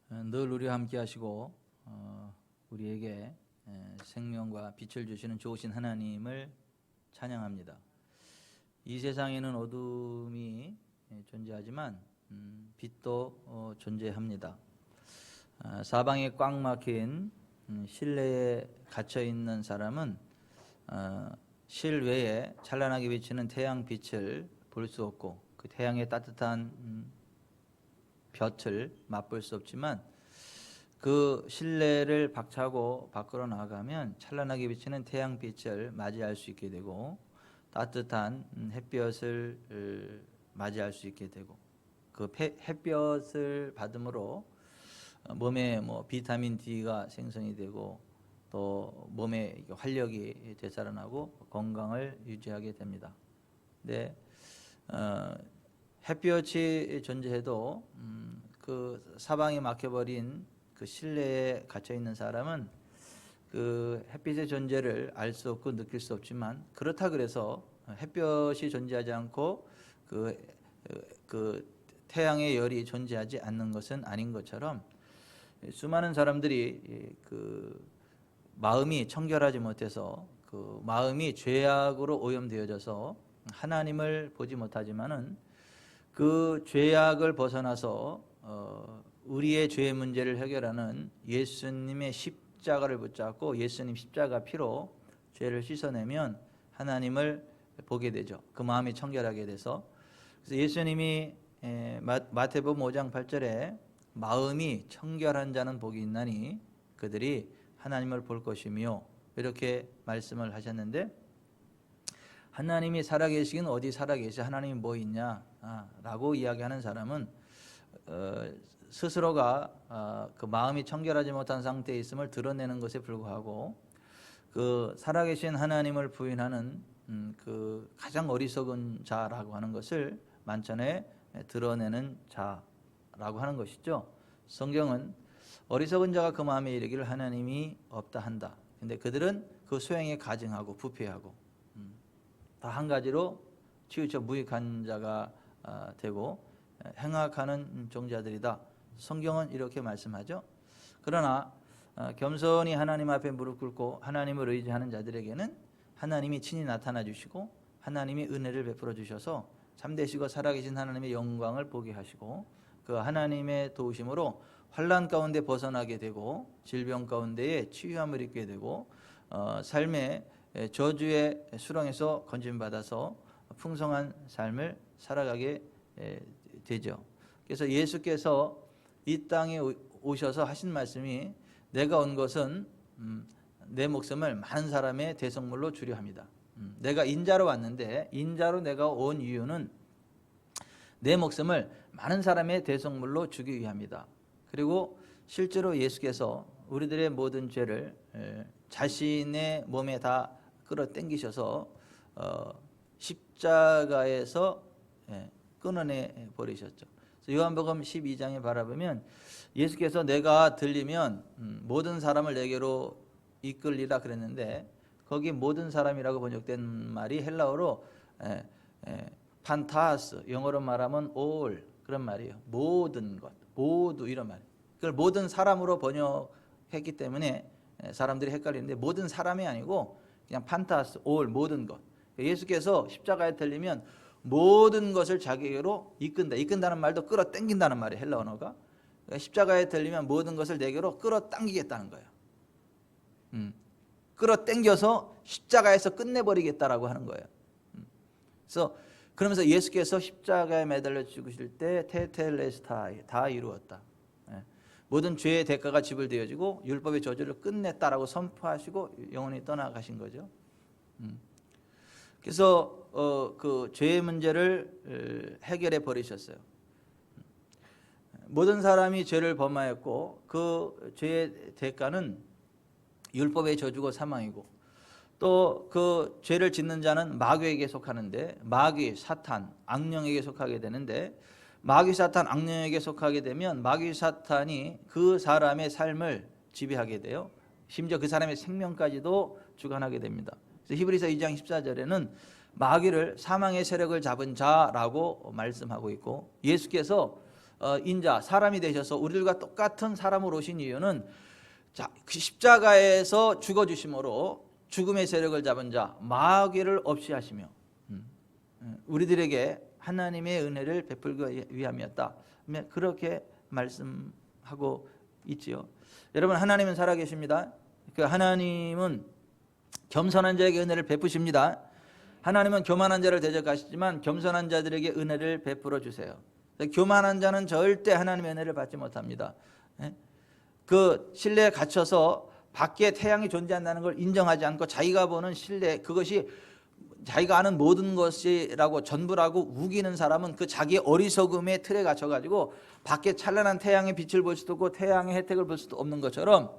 늘 우리와 함께 하시고 우리에게 생명과 빛을 주시는 좋으신 하나님을 찬양합니다. 이 세상에는 어둠이 존재하지만 빛도 존재합니다. 사방에 꽉 막힌 실내에 갇혀 있는 사람은 실외에 찬란하게 비치는 태양 빛을 볼 수 없고 그 태양의 따뜻한 볕을 맛볼 수 없지만 그 실내를 박차고 밖으로 나가면 찬란하게 비치는 태양빛을 맞이할 수 있게 되고 따뜻한 햇볕을 맞이할 수 있게 되고 그 햇볕을 받음으로 몸에 비타민 D가 생성이 되고 또 몸에 활력이 되살아나고 건강을 유지하게 됩니다. 근데 햇볕이 존재해도 그 사방이 막혀버린 그 실내에 갇혀 있는 사람은 그 햇빛의 존재를 알 수 없고 느낄 수 없지만 그렇다 그래서 햇볕이 존재하지 않고 그 태양의 열이 존재하지 않는 것은 아닌 것처럼 수많은 사람들이 그 마음이 청결하지 못해서 그 마음이 죄악으로 오염되어져서 하나님을 보지 못하지만은 그 죄악을 벗어나서 우리의 죄의 문제를 해결하는 예수님의 십자가를 붙잡고 예수님 십자가 피로 죄를 씻어내면 하나님을 보게 되죠. 그 마음이 청결하게 돼서. 그래서 예수님이 마태복음 5장 8절에 마음이 청결한 자는 복이 있나니 그들이 하나님을 볼 것이며 이렇게 말씀을 하셨는데 하나님이 살아계시긴 어디 살아계시 하나님이 뭐 있냐 라고 이야기하는 사람은 스스로가 그 마음이 청결하지 못한 상태에 있음을 드러내는 것에 불과하고 그 살아계신 하나님을 부인하는 그 가장 어리석은 자라고 하는 것을 만천에 드러내는 자라고 하는 것이죠. 성경은 어리석은 자가 그 마음에 이르기를 하나님이 없다 한다. 근데 그들은 그 소행에 가증하고 부패하고 다 한 가지로 치우쳐 무익한 자가 되고 행악하는 종자들이다. 성경은 이렇게 말씀하죠. 그러나 겸손히 하나님 앞에 무릎 꿇고 하나님을 의지하는 자들에게는 하나님이 친히 나타나 주시고 하나님이 은혜를 베풀어 주셔서 참되시고 살아계신 하나님의 영광을 보게 하시고 그 하나님의 도우심으로 환난 가운데 벗어나게 되고 질병 가운데에 치유함을 입게 되고 삶의 저주의 수렁에서 건짐받아서 풍성한 삶을 살아가게 되죠. 그래서 예수께서 이 땅에 오셔서 하신 말씀이 내가 온 것은 내 목숨을 많은 사람의 대성물로 주려 합니다. 내가 인자로 왔는데 인자로 내가 온 이유는 내 목숨을 많은 사람의 대성물로 주기 위함이다. 그리고 실제로 예수께서 우리들의 모든 죄를 자신의 몸에 다 끌어당기셔서 십자가에서 끊어내 버리셨죠. 요한복음 12장에 바라보면 예수께서 내가 들리면 모든 사람을 내게로 이끌리라 그랬는데 거기 모든 사람이라고 번역된 말이 헬라어로 판타스, 영어로 말하면 all 그런 말이에요. 모든 것, 모두 이런 말이에요. 그걸 모든 사람으로 번역했기 때문에 사람들이 헷갈리는데 모든 사람이 아니고 그냥 판타스, all 모든 것. 예수께서 십자가에 들리면 모든 것을 자기에게로 이끈다. 이끈다는 말도 끌어당긴다는 말이에요. 헬라 언어가. 그러니까 십자가에 들리면 모든 것을 내게로 끌어당기겠다는 거예요. 끌어당겨서 십자가에서 끝내버리겠다라고 하는 거예요. 그래서 그러면서 예수께서 십자가에 매달려 죽으실 때 테텔레스타이 다 이루었다. 모든 죄의 대가가 지불되어지고 율법의 저주를 끝냈다라고 선포하시고 영원히 떠나가신 거죠. 그래서 그 죄의 문제를 해결해 버리셨어요. 모든 사람이 죄를 범하였고 그 죄의 대가는 율법의 저주고 사망이고 또 그 죄를 짓는 자는 마귀에게 속하는데 마귀, 사탄, 악령에게 속하게 되는데 마귀, 사탄, 악령에게 속하게 되면 마귀, 사탄이 그 사람의 삶을 지배하게 돼요. 심지어 그 사람의 생명까지도 주관하게 됩니다. 그래서 히브리서 2장 14절에는 마귀를 사망의 세력을 잡은 자라고 말씀하고 있고 예수께서 인자 사람이 되셔서 우리들과 똑같은 사람으로 오신 이유는 그 십자가에서 죽어주심으로 죽음의 세력을 잡은 자 마귀를 없이 하시며 우리들에게 하나님의 은혜를 베풀기 위함이었다. 그렇게 말씀하고 있지요. 여러분, 하나님은 살아계십니다. 그 하나님은 겸손한 자에게 은혜를 베푸십니다. 하나님은 교만한 자를 대적하시지만 겸손한 자들에게 은혜를 베풀어 주세요. 교만한 자는 절대 하나님의 은혜를 받지 못합니다. 그 신뢰에 갇혀서 밖에 태양이 존재한다는 걸 인정하지 않고 자기가 보는 신뢰, 그것이 자기가 아는 모든 것이라고 전부라고 우기는 사람은 그 자기의 어리석음의 틀에 갇혀가지고 밖에 찬란한 태양의 빛을 볼 수도 없고 태양의 혜택을 볼 수도 없는 것처럼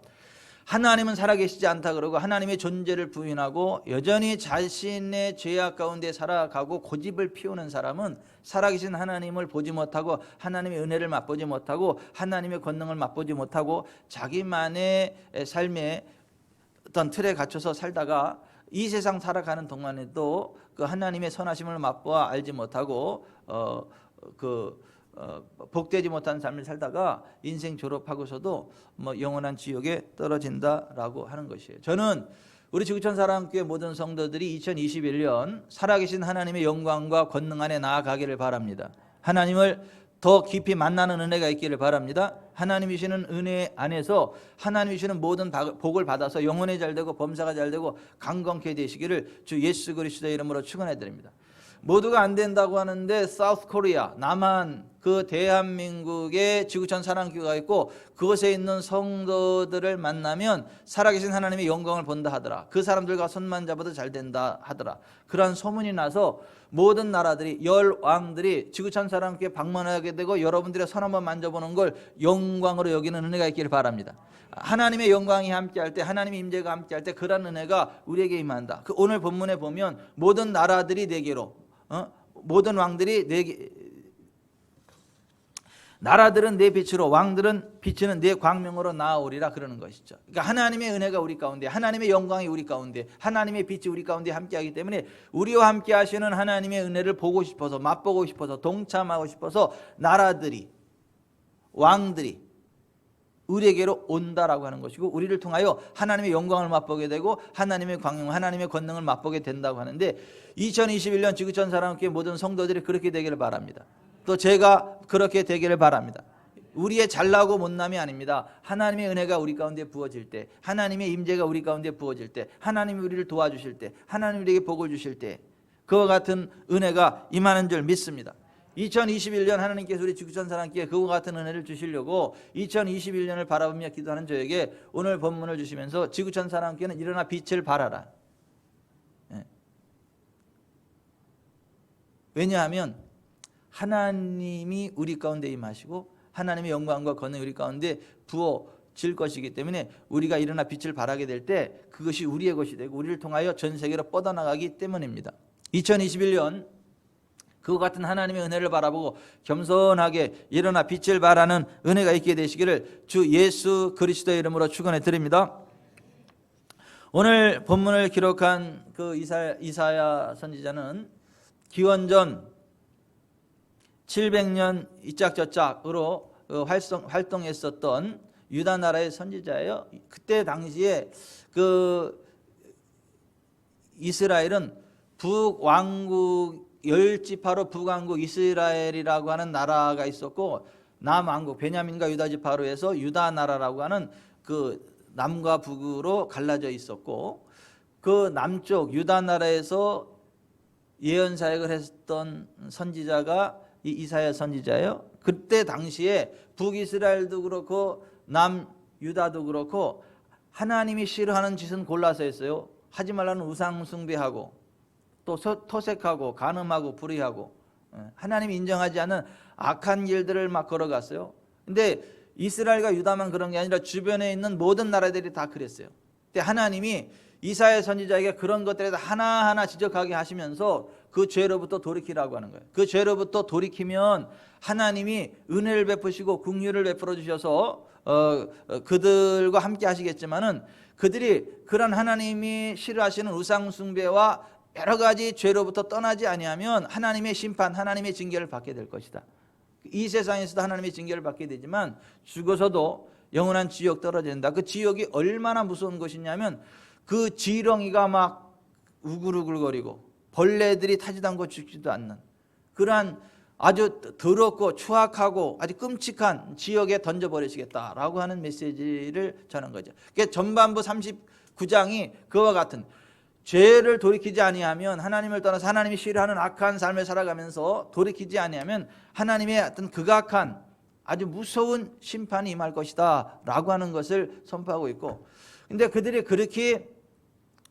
하나님은 살아계시지 않다 그러고 하나님의 존재를 부인하고 여전히 자신의 죄악 가운데 살아가고 고집을 피우는 사람은 살아계신 하나님을 보지 못하고 하나님의 은혜를 맛보지 못하고 하나님의 권능을 맛보지 못하고 자기만의 삶의 어떤 틀에 갇혀서 살다가 이 세상 살아가는 동안에도 그 하나님의 선하심을 맛보아 알지 못하고 복되지 못한 삶을 살다가 인생 졸업하고서도 영원한 지옥에 떨어진다라고 하는 것이에요. 저는 우리 지구촌 사랑교회 모든 성도들이 2021년 살아계신 하나님의 영광과 권능 안에 나아가기를 바랍니다. 하나님을 더 깊이 만나는 은혜가 있기를 바랍니다. 하나님이시는 은혜 안에서 하나님이시는 모든 복을 받아서 영혼이 잘되고 범사가 잘되고 강건케 되시기를 주 예수 그리스도의 이름으로 축원해 드립니다. 모두가 안 된다고 하는데 사우스 코리아, 남한 그 대한민국에 지구촌 사랑교회가 있고 그곳에 있는 성도들을 만나면 살아계신 하나님의 영광을 본다 하더라. 그 사람들과 손만 잡아도 잘 된다 하더라. 그러한 소문이 나서 모든 나라들이 열 왕들이 지구촌 사랑교회 방문하게 되고 여러분들의 손 한번 만져보는 걸 영광으로 여기는 은혜가 있기를 바랍니다. 하나님의 영광이 함께할 때, 하나님의 임재가 함께할 때 그런 은혜가 우리에게 임한다. 그 오늘 본문에 보면 모든 나라들이 내게로, 모든 왕들이 내게, 나라들은 내 빛으로, 왕들은 비치는 내 광명으로 나아오리라 그러는 것이죠. 그러니까 하나님의 은혜가 우리 가운데, 하나님의 영광이 우리 가운데, 하나님의 빛이 우리 가운데 함께하기 때문에 우리와 함께 하시는 하나님의 은혜를 보고 싶어서, 맛보고 싶어서, 동참하고 싶어서 나라들이, 왕들이 우리에게로 온다라고 하는 것이고 우리를 통하여 하나님의 영광을 맛보게 되고 하나님의 광영, 하나님의 권능을 맛보게 된다고 하는데 2021년 지구촌 사랑교회 모든 성도들이 그렇게 되기를 바랍니다. 또 제가 그렇게 되기를 바랍니다. 우리의 잘나고 못남이 아닙니다. 하나님의 은혜가 우리 가운데 부어질 때, 하나님의 임재가 우리 가운데 부어질 때, 하나님이 우리를 도와주실 때, 하나님이 우리에게 복을 주실 때 그와 같은 은혜가 임하는 줄 믿습니다. 2021년 하나님께서 우리 지구촌 사랑교회에 그와 같은 은혜를 주시려고 2021년을 바라보며 기도하는 저에게 오늘 본문을 주시면서 지구촌 사랑교회는 일어나 빛을 발하라. 왜냐하면 하나님이 우리 가운데 임하시고 하나님의 영광과 권능이 우리 가운데 부어질 것이기 때문에 우리가 일어나 빛을 발하게 될 때 그것이 우리의 것이 되고 우리를 통하여 전 세계로 뻗어나가기 때문입니다. 2021년 그와 같은 하나님의 은혜를 바라보고 겸손하게 일어나 빛을 발하는 은혜가 있게 되시기를 주 예수 그리스도의 이름으로 축원해 드립니다. 오늘 본문을 기록한 그 이사야 선지자는 기원전 700년 이짝저짝으로 활동했었던 유다 나라의 선지자예요. 그때 당시에 그 이스라엘은 북왕국 10지파로 북왕국 이스라엘이라고 하는 나라가 있었고 남왕국 베냐민과 유다 지파로 해서 유다 나라라고 하는 그 남과 북으로 갈라져 있었고 그 남쪽 유다 나라에서 예언 사역을 했던 선지자가 이 이사야 선지자예요. 그때 당시에 북이스라엘도 그렇고 남유다도 그렇고 하나님이 싫어하는 짓은 골라서 했어요. 하지 말라는 우상 숭배하고 또 토색하고 간음하고 불의하고 하나님이 인정하지 않는 악한 길들을 막 걸어갔어요. 근데 이스라엘과 유다만 그런 게 아니라 주변에 있는 모든 나라들이 다 그랬어요. 근데 하나님이 이사야 선지자에게 그런 것들에 하나하나 지적하게 하시면서 그 죄로부터 돌이키라고 하는 거예요. 그 죄로부터 돌이키면 하나님이 은혜를 베푸시고 긍휼을 베풀어 주셔서 그들과 함께 하시겠지만은 그들이 그런 하나님이 싫어하시는 우상 숭배와 여러 가지 죄로부터 떠나지 아니하면 하나님의 심판, 하나님의 징계를 받게 될 것이다. 이 세상에서도 하나님의 징계를 받게 되지만 죽어서도 영원한 지옥 떨어져야 된다. 그 지옥이 얼마나 무서운 것이냐면 그 지렁이가 막 우글우글거리고 벌레들이 타지도 않고 죽지도 않는 그러한 아주 더럽고 추악하고 아주 끔찍한 지역에 던져버리시겠다라고 하는 메시지를 전한 거죠. 그러니까 전반부 39장이 그와 같은 죄를 돌이키지 아니하면 하나님을 떠나서 하나님이 싫어하는 악한 삶을 살아가면서 돌이키지 아니하면 하나님의 어떤 극악한 아주 무서운 심판이 임할 것이다 라고 하는 것을 선포하고 있고, 근데 그들이 그렇게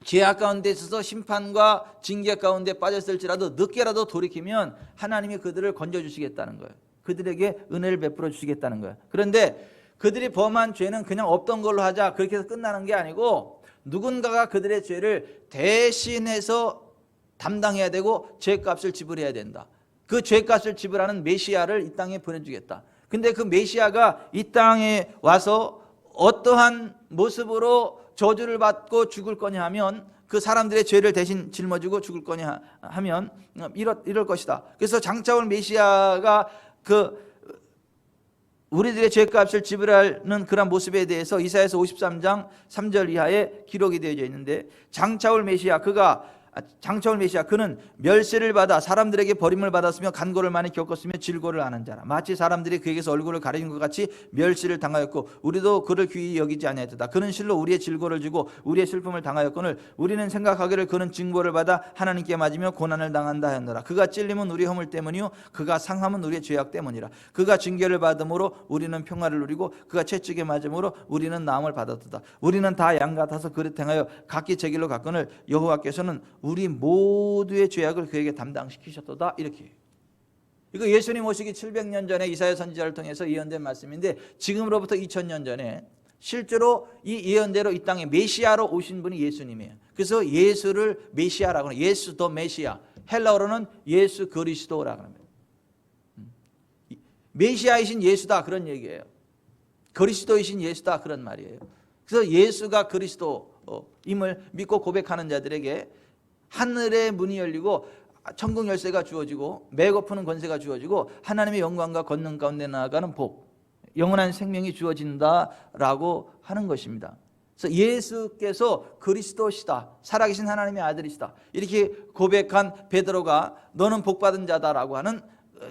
죄악 가운데 있어서 심판과 징계 가운데 빠졌을지라도 늦게라도 돌이키면 하나님이 그들을 건져주시겠다는 거예요. 그들에게 은혜를 베풀어 주시겠다는 거예요. 그런데 그들이 범한 죄는 그냥 없던 걸로 하자 그렇게 해서 끝나는 게 아니고 누군가가 그들의 죄를 대신해서 담당해야 되고 죄값을 지불해야 된다. 그 죄값을 지불하는 메시아를 이 땅에 보내주겠다. 근데 그 메시아가 이 땅에 와서 어떠한 모습으로 저주를 받고 죽을 거냐 하면 그 사람들의 죄를 대신 짊어지고 죽을 거냐 하면 이럴 것이다. 그래서 장차 올 메시아가 그 우리들의 죄값을 지불하는 그런 모습에 대해서 이사야서 53장 3절 이하에 기록이 되어져 있는데, 장차 올 메시아 그는 멸세를 받아 사람들에게 버림을 받았으며 간고를 많이 겪었으며 질고를 아는 자라. 마치 사람들이 그에게서 얼굴을 가리는 것 같이 멸시를 당하였고 우리도 그를 귀히 여기지 아니하였다. 그는 실로 우리의 질고를 주고 우리의 슬픔을 당하였거늘 우리는 생각하기를 그는 징벌을 받아 하나님께 맞으며 고난을 당한다 하였노라. 그가 찔림은 우리 허물 때문이요 그가 상함은 우리의 죄악 때문이라. 그가 징계를 받음으로 우리는 평화를 누리고 그가 채찍에 맞음으로 우리는 나음을 받았도다. 우리는 다 양 같아서 그릇 행하여 각기 제 길로 갔거늘 여호와께서는 우리 모두의 죄악을 그에게 담당시키셨도다. 이렇게. 이거 예수님 오시기 700년 전에 이사야 선지자를 통해서 예언된 말씀인데 지금으로부터 2000년 전에 실제로 이 예언대로 이 땅에 메시아로 오신 분이 예수님이에요. 그래서 예수를 메시아라고 해요. 예수 더 메시아. 헬라어로는 예수 그리스도라고 합니다. 메시아이신 예수다 그런 얘기예요. 그리스도이신 예수다 그런 말이에요. 그래서 예수가 그리스도임을 믿고 고백하는 자들에게 하늘의 문이 열리고 천국 열쇠가 주어지고 매고 푸는 권세가 주어지고 하나님의 영광과 권능 가운데 나아가는 복, 영원한 생명이 주어진다라고 하는 것입니다. 그래서 예수께서 그리스도시다, 살아계신 하나님의 아들이시다 이렇게 고백한 베드로가 너는 복받은 자다라고 하는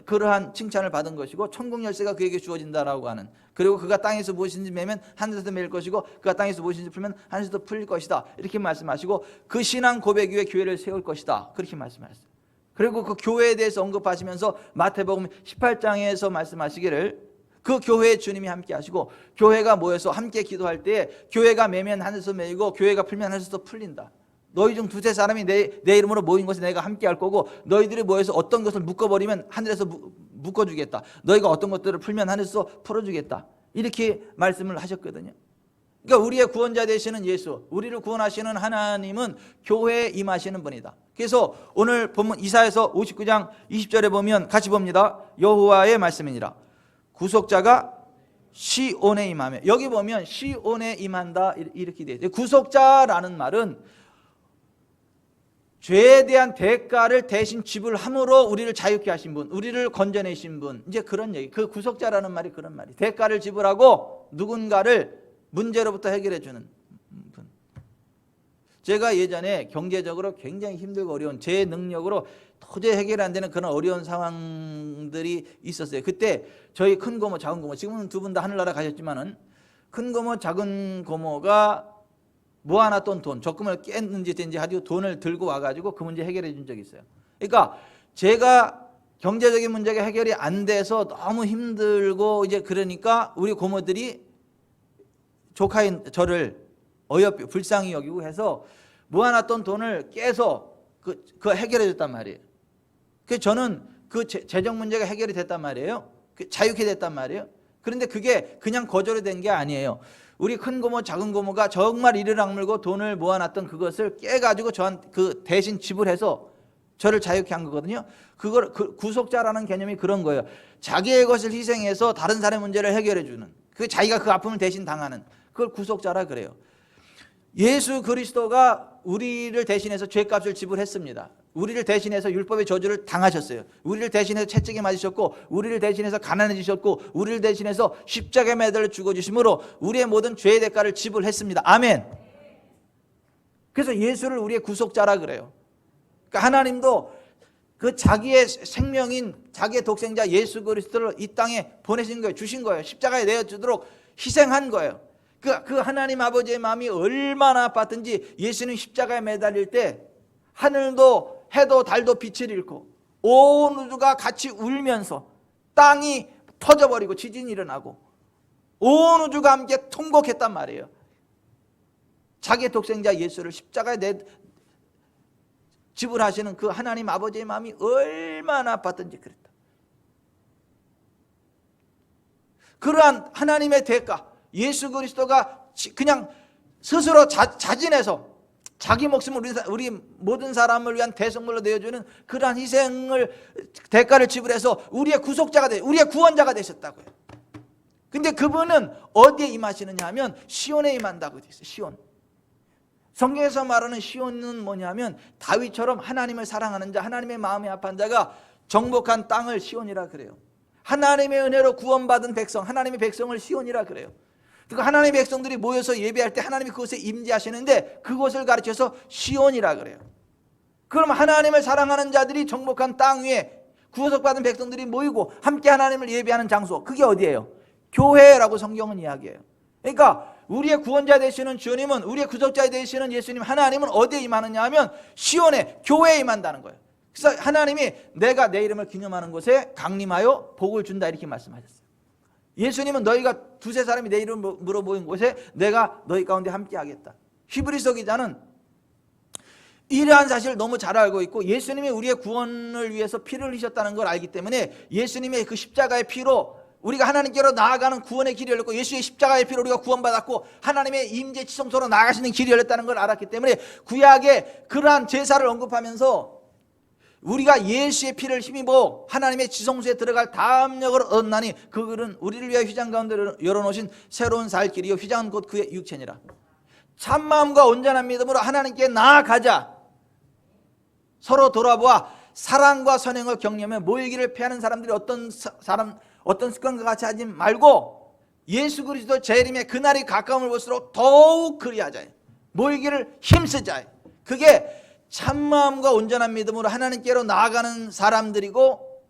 그러한 칭찬을 받은 것이고, 천국 열쇠가 그에게 주어진다라고 하는, 그리고 그가 땅에서 무엇인지 매면 하늘에서 매일 것이고 그가 땅에서 무엇인지 풀면 하늘에서 풀릴 것이다 이렇게 말씀하시고, 그 신앙 고백 위에 교회를 세울 것이다 그렇게 말씀하셨어요. 그리고 그 교회에 대해서 언급하시면서 마태복음 18장에서 말씀하시기를 그 교회에 주님이 함께 하시고, 교회가 모여서 함께 기도할 때 교회가 매면 하늘에서 매이고 교회가 풀면 하늘에서 풀린다. 너희 중 두세 사람이 내 이름으로 모인 것에 내가 함께 할 거고, 너희들이 모여서 어떤 것을 묶어버리면 하늘에서 묶어주겠다. 너희가 어떤 것들을 풀면 하늘에서 풀어주겠다. 이렇게 말씀을 하셨거든요. 그러니까 우리의 구원자 되시는 예수, 우리를 구원하시는 하나님은 교회에 임하시는 분이다. 그래서 오늘 본문 이사야서 59장 20절에 보면 같이 봅니다. 여호와의 말씀이니라. 구속자가 시온에 임하며, 여기 보면 시온에 임한다 이렇게 되어 있어요. 구속자라는 말은 죄에 대한 대가를 대신 지불함으로 우리를 자유케 하신 분, 우리를 건져내신 분, 이제 그런 얘기. 그 구속자라는 말이 그런 말이. 대가를 지불하고 누군가를 문제로부터 해결해 주는 분. 제가 예전에 경제적으로 굉장히 힘들고 어려운, 제 능력으로 도저히 해결이 안 되는 그런 어려운 상황들이 있었어요. 그때 저희 큰 고모, 작은 고모, 지금은 두 분 다 하늘나라 가셨지만은 큰 고모, 작은 고모가 모아놨던 돈, 적금을 깼는지 된지 하고 돈을 들고 와가지고 그 문제 해결해 준 적이 있어요. 그러니까 제가 경제적인 문제가 해결이 안 돼서 너무 힘들고 이제 그러니까 우리 고모들이 조카인 저를 어여삐 불쌍히 여기고 해서 모아놨던 돈을 깨서 그 해결해 줬단 말이에요. 그래서 저는 그 재정 문제가 해결이 됐단 말이에요. 자유케 됐단 말이에요. 그런데 그게 그냥 거절이 된 게 아니에요. 우리 큰 고모, 작은 고모가 정말 이를 악물고 돈을 모아놨던 그것을 깨가지고 저한테 그 대신 지불해서 저를 자유케 한 거거든요. 그걸 구속자라는 개념이 그런 거예요. 자기의 것을 희생해서 다른 사람의 문제를 해결해 주는, 그 자기가 그 아픔을 대신 당하는, 그걸 구속자라 그래요. 예수 그리스도가 우리를 대신해서 죄값을 지불했습니다. 우리를 대신해서 율법의 저주를 당하셨어요. 우리를 대신해서 채찍에 맞으셨고, 우리를 대신해서 가난해지셨고, 우리를 대신해서 십자가에 매달려 죽어주심으로 우리의 모든 죄의 대가를 지불했습니다. 아멘. 그래서 예수를 우리의 구속자라 그래요. 그러니까 하나님도 그 자기의 생명인 자기의 독생자 예수 그리스도를 이 땅에 보내신 거예요. 주신 거예요. 십자가에 내어주도록 희생한 거예요. 그 하나님 아버지의 마음이 얼마나 아팠든지 예수님 십자가에 매달릴 때 하늘도 해도 달도 빛을 잃고 온 우주가 같이 울면서 땅이 터져버리고 지진이 일어나고 온 우주가 함께 통곡했단 말이에요. 자기의 독생자 예수를 십자가에 지불하시는 그 하나님 아버지의 마음이 얼마나 아팠든지 그랬다. 그러한 하나님의 대가, 예수 그리스도가 그냥 스스로 자진해서 자기 목숨을 우리 모든 사람을 위한 대성물로 내어주는 그러한 희생을 대가를 지불해서 우리의 구속자가 우리의 구원자가 되셨다고요. 근데 그분은 어디에 임하시느냐 하면 시온에 임한다고 되어 있어요. 시온. 성경에서 말하는 시온은 뭐냐면 다윗처럼 하나님을 사랑하는 자, 하나님의 마음이 아픈 자가 정복한 땅을 시온이라 그래요. 하나님의 은혜로 구원받은 백성, 하나님의 백성을 시온이라 그래요. 그러니까 하나님의 백성들이 모여서 예배할 때 하나님이 그곳에 임재하시는데 그곳을 가르쳐서 시온이라 그래요. 그럼 하나님을 사랑하는 자들이 정복한 땅 위에 구속받은 백성들이 모이고 함께 하나님을 예배하는 장소, 그게 어디예요? 교회라고 성경은 이야기해요. 그러니까 우리의 구원자 되시는 주님은, 우리의 구속자 되시는 예수님 하나님은 어디에 임하느냐 하면 시온에, 교회에 임한다는 거예요. 그래서 하나님이 내가 내 이름을 기념하는 곳에 강림하여 복을 준다 이렇게 말씀하셨어요. 예수님은 너희가 두세 사람이 내 이름으로 모인 곳에 내가 너희 가운데 함께 하겠다. 히브리서 기자는 이러한 사실을 너무 잘 알고 있고 예수님이 우리의 구원을 위해서 피를 흘리셨다는 걸 알기 때문에 예수님의 그 십자가의 피로 우리가 하나님께로 나아가는 구원의 길이 열렸고 예수의 십자가의 피로 우리가 구원받았고 하나님의 임재 지성소로 나아가시는 길이 열렸다는 걸 알았기 때문에 구약의 그러한 제사를 언급하면서 우리가 예수의 피를 힘입어 하나님의 지성소에 들어갈 담력을 얻나니 그들은 우리를 위하여 휘장 가운데 열어놓으신 새로운 살 길이요 휘장은 곧 그의 육체니라. 참마음과 온전한 믿음으로 하나님께 나아가자. 서로 돌아보아 사랑과 선행을 격려하며 모이기를 피하는 사람들이 어떤 습관과 같이 하지 말고 예수 그리스도 재림의 그날이 가까움을 볼수록 더욱 그리하자. 모이기를 힘쓰자. 그게 참마음과 온전한 믿음으로 하나님께로 나아가는 사람들이고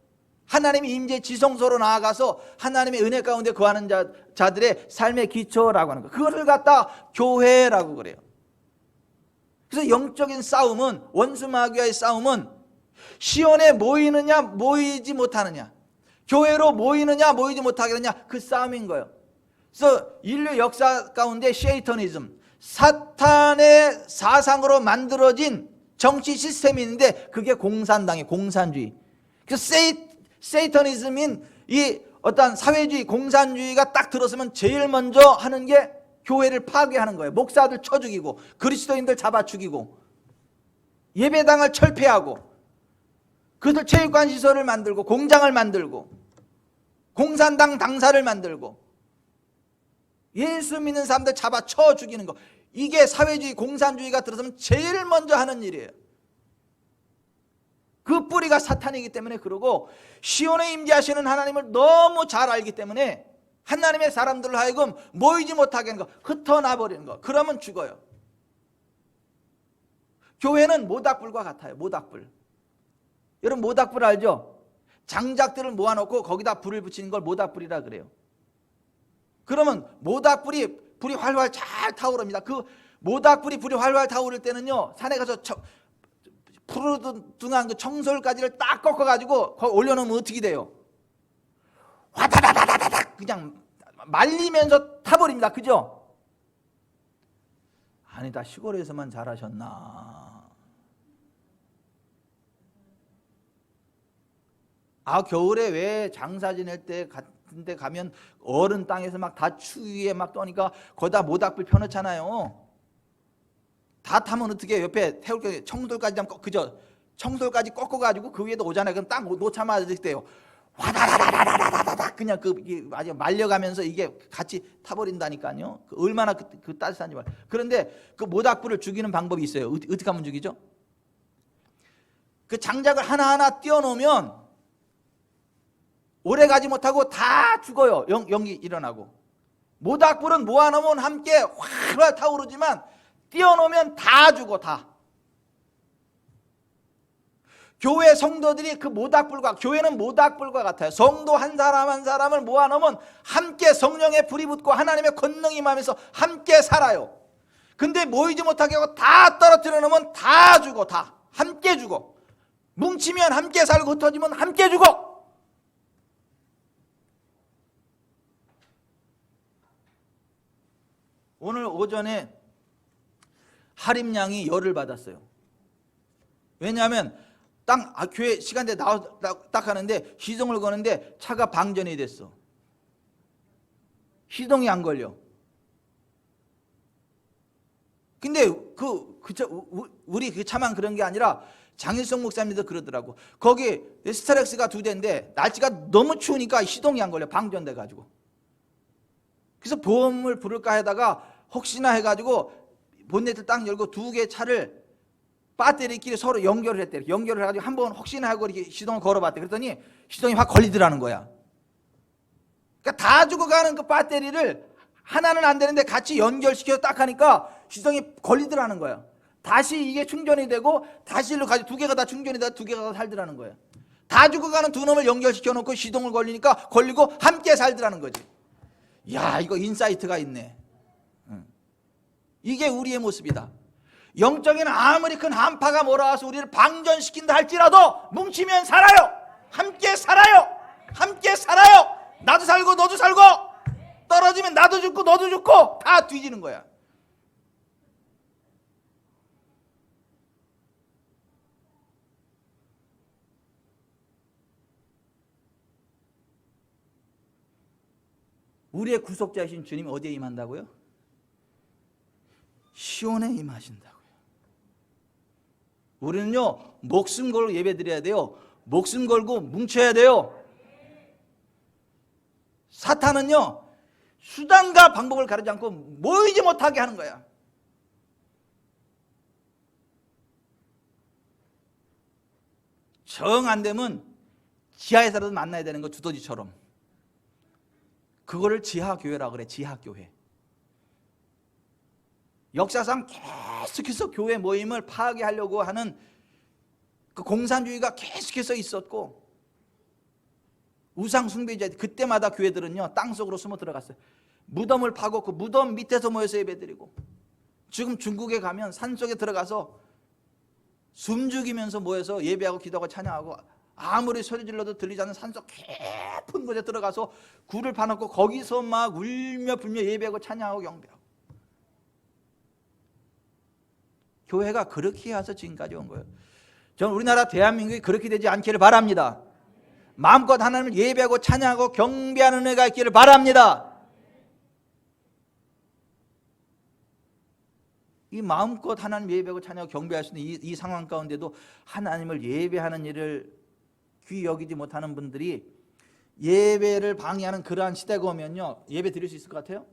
하나님의 임재 지성소로 나아가서 하나님의 은혜 가운데 거하는 자들의 삶의 기초라고 하는 거. 그것을 갖다 교회라고 그래요. 그래서 영적인 싸움은, 원수 마귀와의 싸움은 시온에 모이느냐 모이지 못하느냐, 교회로 모이느냐 모이지 못하겠느냐, 그 싸움인 거예요. 그래서 인류 역사 가운데 셰이터니즘, 사탄의 사상으로 만들어진 정치 시스템이 있는데 그게 공산당이에요. 공산주의. 그래서 세이터니즘인 이 어떤 사회주의, 공산주의가 딱 들어서면 제일 먼저 하는 게 교회를 파괴하는 거예요. 목사들 쳐 죽이고 그리스도인들 잡아 죽이고 예배당을 철폐하고 그들 체육관 시설을 만들고 공장을 만들고 공산당 당사를 만들고 예수 믿는 사람들 잡아 쳐 죽이는 거. 이게 사회주의, 공산주의가 들어서면 제일 먼저 하는 일이에요. 그 뿌리가 사탄이기 때문에 그러고 시온에 임재하시는 하나님을 너무 잘 알기 때문에 하나님의 사람들을 하여금 모이지 못하게 하는 거, 흩어놔 버리는 거. 그러면 죽어요. 교회는 모닥불과 같아요. 모닥불. 여러분 모닥불 알죠? 장작들을 모아놓고 거기다 불을 붙이는 걸 모닥불이라 그래요. 그러면 모닥불이 불이 활활 잘 타오릅니다. 그 모닥불이 불이 활활 타오를 때는요, 산에 가서 푸르둥한 그 청솔가지를 딱 꺾어가지고 거기 올려놓으면 어떻게 돼요? 화다다다다닥 그냥 말리면서 타버립니다. 그죠? 아니다, 시골에서만 잘하셨나? 아, 겨울에 왜 장사 지낼 때 같은데 가면 어른 땅에서 막 다 추위에 막 떠니까 거기다 모닥불 펴놓잖아요. 다 타면 어떻게 옆에 태울 게 청솔까지 하면 그죠? 청솔까지 꺾어가지고 그 위에도 오잖아요. 그럼 딱 놓자마자 돼요. 와다다다다다다다 그냥 아주 말려가면서 이게 같이 타버린다니까요. 얼마나 그 따뜻한지 말. 그런데 그 모닥불을 죽이는 방법이 있어요. 어떻게 하면 죽이죠? 그 장작을 하나하나 띄워놓으면 오래 가지 못하고 다 죽어요. 연기 일어나고. 모닥불은 모아놓으면 함께 활활 타오르지만 띄워놓으면 다 죽어, 다. 교회 성도들이 그 모닥불과, 교회는 모닥불과 같아요. 성도 한 사람 한 사람을 모아놓으면 함께 성령의 불이 붙고 하나님의 권능이 임하면서 함께 살아요. 근데 모이지 못하게 하고 다 떨어뜨려 놓으면 다 죽어, 다. 함께 죽어. 뭉치면 함께 살고 흩어지면 함께 죽어. 오늘 오전에 하림양이 열을 받았어요. 왜냐하면 교회 시간대 딱 하는데 시동을 거는데 차가 방전이 됐어. 시동이 안 걸려. 근데 우리 그 차만 그런 게 아니라 장일성 목사님도 그러더라고. 거기 스타렉스가 2대인데 날씨가 너무 추우니까 시동이 안 걸려. 방전돼 가지고. 그래서 보험을 부를까 하다가 혹시나 해가지고 본네트 딱 열고 2개 차를 배터리끼리 서로 연결을 했대. 연결을 해가지고 한번 혹시나 하고 이렇게 시동을 걸어봤대. 그랬더니 시동이 확 걸리더라는 거야. 그러니까 다 죽어가는 그 배터리를 하나는 안 되는데 같이 연결시켜서 딱 하니까 시동이 걸리더라는 거야. 다시 이게 충전이 되고 다시 일로 가지고 2개가 다 충전이 되고 2개가 다 살더라는 거야. 다 죽어가는 2놈을 연결시켜 놓고 시동을 걸리니까 걸리고 함께 살더라는 거지. 야, 이거 인사이트가 있네. 이게 우리의 모습이다. 영적인 아무리 큰 한파가 몰아와서 우리를 방전시킨다 할지라도 뭉치면 살아요. 함께 살아요. 함께 살아요. 나도 살고 너도 살고, 떨어지면 나도 죽고 너도 죽고 다 뒤지는 거야. 우리의 구속자이신 주님 어디에 임한다고요? 시온에 임하신다고요. 우리는요, 목숨 걸고 예배 드려야 돼요. 목숨 걸고 뭉쳐야 돼요. 사탄은요, 수단과 방법을 가리지 않고 모이지 못하게 하는 거야. 정 안 되면 지하에서라도 만나야 되는 거, 두더지처럼. 그거를 지하교회라고 그래. 지하교회. 역사상 계속해서 교회 모임을 파괴하려고 하는 그 공산주의가 계속해서 있었고, 우상 숭배자, 그때마다 교회들은요 땅속으로 숨어 들어갔어요. 무덤을 파고 그 무덤 밑에서 모여서 예배드리고, 지금 중국에 가면 산속에 들어가서 숨죽이면서 모여서 예배하고 기도하고 찬양하고, 아무리 소리 질러도 들리지 않는 산속 깊은 곳에 들어가서 굴을 파놓고 거기서 막 울며 불며 예배하고 찬양하고 경배하고. 교회가 그렇게 해서 지금까지 온 거예요. 저는 우리나라 대한민국이 그렇게 되지 않기를 바랍니다. 마음껏 하나님을 예배하고 찬양하고 경배하는 은혜가 있기를 바랍니다. 이 마음껏 하나님 예배하고 찬양하고 경배할 수 있는 이 상황 가운데도 하나님을 예배하는 일을 귀히 여기지 못하는 분들이 예배를 방해하는 그러한 시대가 오면요, 예배 드릴 수 있을 것 같아요?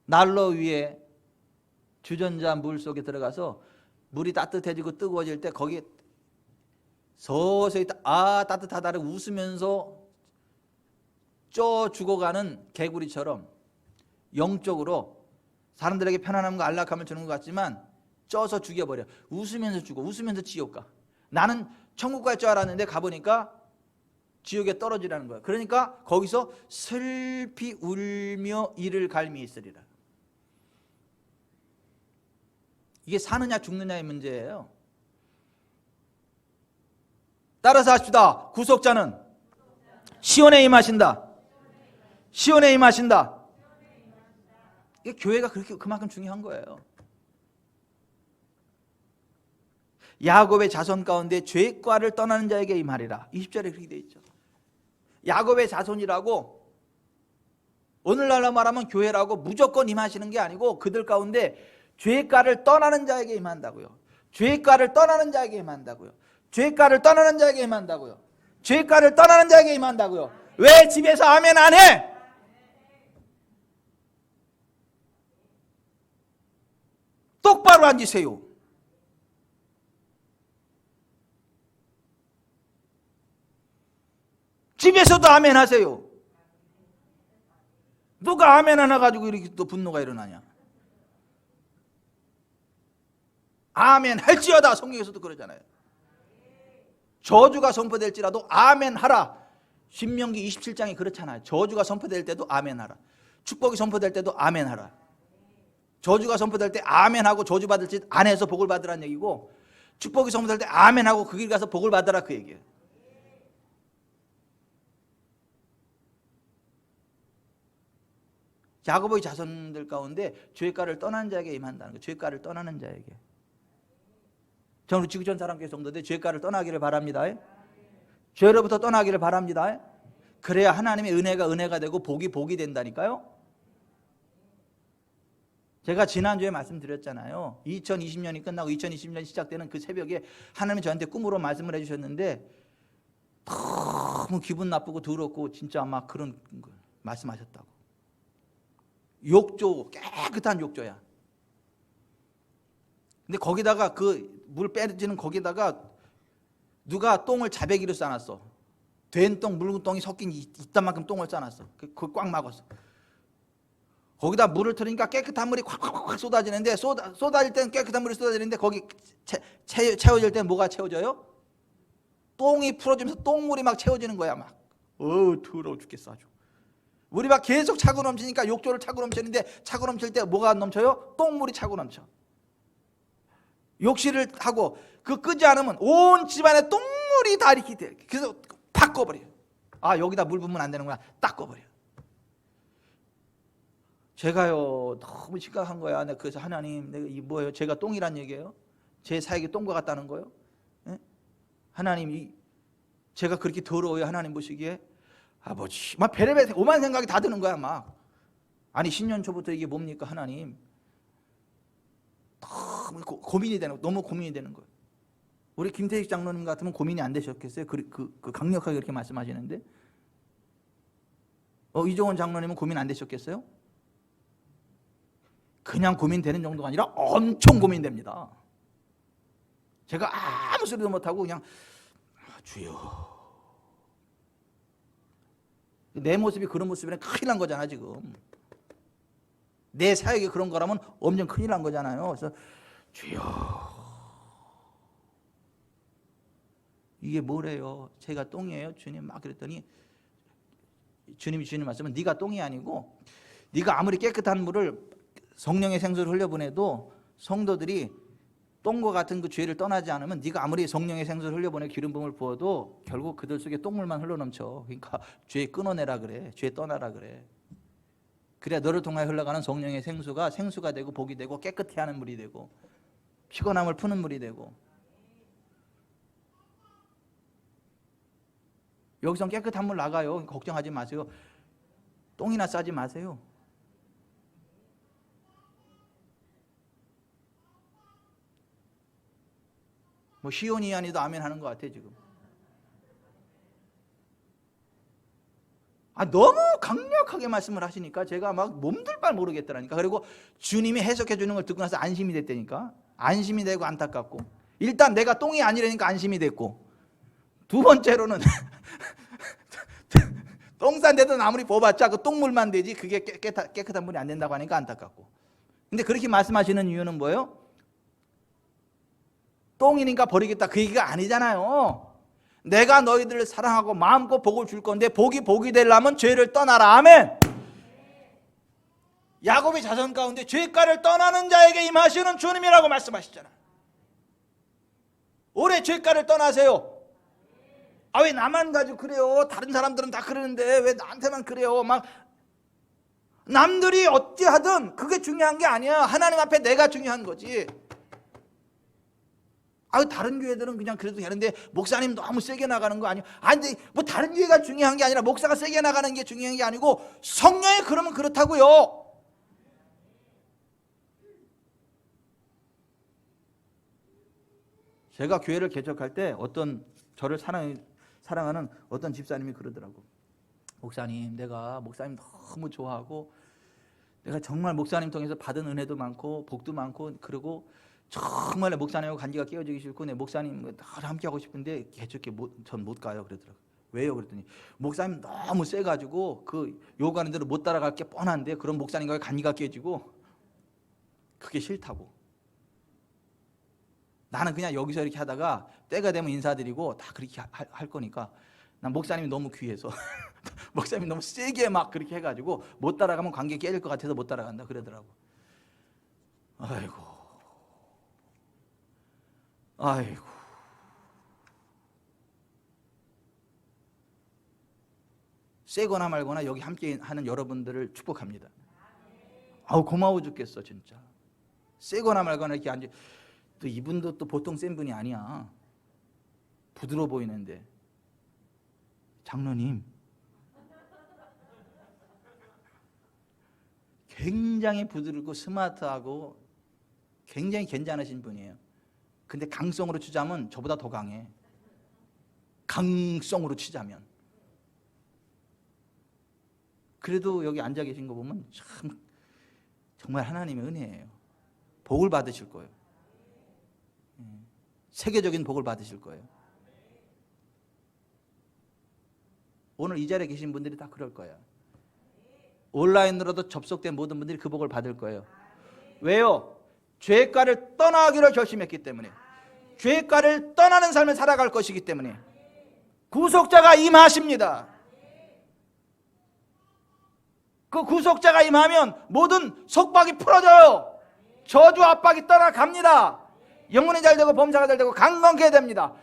난로 위에 주전자 물 속에 들어가서 물이 따뜻해지고 뜨거워질 때 거기에 서서히 따뜻하다고 웃으면서 쪄 죽어가는 개구리처럼 영적으로 사람들에게 편안함과 안락함을 주는 것 같지만 쪄서 죽여버려. 웃으면서 죽어. 웃으면서 지옥 가. 나는 천국 갈 줄 알았는데 가보니까 지옥에 떨어지라는 거야. 그러니까 거기서 슬피 울며 이를 갈미 있으리라. 이게 사느냐 죽느냐의 문제예요. 따라서 합시다. 구속자는 시온에 임하신다. 시온에 임하신다. 이게 교회가 그만큼 중요한 거예요. 야곱의 자손 가운데 죄과를 떠나는 자에게 임하리라. 20절에 그렇게 돼 있죠. 야곱의 자손이라고 오늘날로 말하면 교회라고 무조건 임하시는 게 아니고 그들 가운데 죄과를 떠나는 자에게 임한다고요. 죄과를 떠나는 자에게 임한다고요. 죄과를 떠나는 자에게 임한다고요. 죄과를 떠나는 자에게 임한다고요. 왜 집에서 아멘 안 해? 똑바로 앉으세요. 집에서도 아멘 하세요. 누가 아멘 하나 가지고 이렇게 또 분노가 일어나냐? 아멘 할지어다. 성경에서도 그러잖아요. 저주가 선포될지라도 아멘 하라. 신명기 27장이 그렇잖아요. 저주가 선포될 때도 아멘 하라. 축복이 선포될 때도 아멘 하라. 저주가 선포될 때 아멘 하고 저주 받을 짓 안 해서 복을 받으라는 얘기고, 축복이 선포될 때 아멘 하고 그 길 가서 복을 받으라 그 얘기예요. 야고보의 자손들 가운데 죄가를 떠난 자에게 임한다는 거예요. 죄가를 떠나는 자에게. 저는 지구촌 사랑교회 성도들 죄가를 떠나기를 바랍니다. 죄로부터 떠나기를 바랍니다. 그래야 하나님의 은혜가 되고 복이 된다니까요. 제가 지난주에 말씀드렸잖아요. 2020년이 끝나고 2020년이 시작되는 그 새벽에 하나님이 저한테 꿈으로 말씀을 해주셨는데 너무 기분 나쁘고 더럽고 진짜 막 그런 거 말씀하셨다고. 욕조, 깨끗한 욕조야. 근데 거기다가 그 물 빼지는 거기다가 누가 똥을 자배기로 싸놨어. 된 똥, 묽은 똥이 섞인 이딴만큼 똥을 싸놨어. 그걸 꽉 막았어. 거기다 물을 틀으니까 깨끗한 물이 콱콱콱 쏟아지는데, 쏟아질 때는 깨끗한 물이 쏟아지는데 거기 채워질 때는 뭐가 채워져요? 똥이 풀어지면서 똥물이 막 채워지는 거야. 막 더러워 죽겠어 아주. 물이 막 계속 차고 넘치니까 욕조를 차고 넘치는데, 차고 넘칠 때 뭐가 넘쳐요? 똥물이 차고 넘쳐. 욕실을 하고 그 끄지 않으면 온 집안에 똥물이 다 이렇게 돼. 그래서 팍 꺼버려요. 아, 여기다 물 부으면 안 되는구나. 딱 꺼버려요. 제가요 너무 심각한 거야. 그래서 하나님, 내가 이 뭐예요? 제가 똥이란 얘기예요? 제 사역이 똥과 같다는 거예요? 예? 하나님, 제가 그렇게 더러워요? 하나님 보시기에? 아버지, 막 베레베 오만 생각이 다 드는 거야. 막 아니 신년 초부터 이게 뭡니까 하나님? 너무 고민이 되는, 너무 고민이 되는 거예요. 우리 김태식 장로님 같으면 고민이 안 되셨겠어요? 그 강력하게 그렇게 말씀하시는데, 이종원 장로님은 고민 안 되셨겠어요? 그냥 고민되는 정도가 아니라 엄청 고민됩니다. 제가 아무 소리도 못하고 그냥 주여. 내 모습이 그런 모습이면 큰일 난 거잖아 지금. 내 사역이 그런 거라면 엄청 큰일 난 거잖아요. 그래서 주여, 이게 뭐래요? 제가 똥이에요? 주님. 막 그랬더니 주님 말씀은 네가 똥이 아니고, 네가 아무리 깨끗한 물을 성령의 생수를 흘려보내도 성도들이 똥과 같은 그 죄를 떠나지 않으면, 네가 아무리 성령의 생수를 흘려보내 기름 부음을 부어도 결국 그들 속에 똥물만 흘러넘쳐. 그러니까 죄 끊어내라 그래. 죄 떠나라 그래. 그래야 너를 통하여 흘러가는 성령의 생수가 되고 복이 되고 깨끗해 하는 물이 되고 피곤함을 푸는 물이 되고. 여기서 깨끗한 물 나가요. 걱정하지 마세요. 똥이나 싸지 마세요. 뭐 시온이아니도 아멘 하는 것 같아 지금. 너무 강력하게 말씀을 하시니까 제가 막 몸둘 바를 모르겠더라니까. 그리고 주님이 해석해 주는 걸 듣고 나서 안심이 됐다니까. 안심이 되고 안타깝고. 일단 내가 똥이 아니라니까 안심이 됐고, 두 번째로는 똥 싼 데도 아무리 뽑았자 그 똥물만 되지 그게 깨끗한 물이 안 된다고 하니까 안타깝고. 근데 그렇게 말씀하시는 이유는 뭐예요? 똥이니까 버리겠다 그 얘기가 아니잖아요. 내가 너희들을 사랑하고 마음껏 복을 줄 건데 복이 되려면 죄를 떠나라. 아멘. 야곱의 자손 가운데 죄가를 떠나는 자에게 임하시는 주님이라고 말씀하시잖아. 올해 죄가를 떠나세요. 왜 나만 가지고 그래요? 다른 사람들은 다 그러는데 왜 나한테만 그래요? 막 남들이 어찌하든 그게 중요한 게 아니야. 하나님 앞에 내가 중요한 거지. 다른 교회들은 그냥 그래도 되는데 목사님 너무 세게 나가는 거 아니야? 근데 뭐 다른 교회가 중요한 게 아니라 목사가 세게 나가는 게 중요한 게 아니고 성령이 그러면 그렇다고요. 제가 교회를 개척할 때 어떤 저를 사랑하는 어떤 집사님이 그러더라고. 목사님, 내가 목사님 너무 좋아하고 내가 정말 목사님 통해서 받은 은혜도 많고 복도 많고, 그리고 정말 목사님하고 관계가 깨어지기 싫고 내 목사님 늘 함께 하고 싶은데 개척에 전 못 가요 그러더라고요. 왜요? 그랬더니 목사님 너무 세가지고 그 요구하는 대로 못 따라갈 게 뻔한데 그런 목사님과의 관계가 깨지고 그게 싫다고. 나는 그냥 여기서 이렇게 하다가 때가 되면 인사드리고 다 그렇게 할 거니까, 난 목사님이 너무 귀해서 목사님이 너무 세게 막 그렇게 해가지고 못 따라가면 관계 깨질 것 같아서 못 따라간다 그러더라고. 아이고 세거나 말거나 여기 함께 하는 여러분들을 축복합니다. 고마워 죽겠어 진짜. 세거나 말거나 이렇게 앉아. 또 이분도 또 보통 센 분이 아니야. 부드러워 보이는데. 장로님 굉장히 부드럽고 스마트하고 굉장히 괜찮으신 분이에요. 근데 강성으로 치자면 저보다 더 강해. 강성으로 치자면. 그래도 여기 앉아 계신 거 보면 참 정말 하나님의 은혜예요. 복을 받으실 거예요. 세계적인 복을 받으실 거예요. 오늘 이 자리에 계신 분들이 다 그럴 거예요. 온라인으로도 접속된 모든 분들이 그 복을 받을 거예요. 왜요? 죄가를 떠나기로 결심했기 때문에. 죄가를 떠나는 삶을 살아갈 것이기 때문에. 구속자가 임하십니다. 그 구속자가 임하면 모든 속박이 풀어져요. 저주 압박이 떠나갑니다. 영혼이 잘 되고 범사가 잘 되고 강건케 됩니다.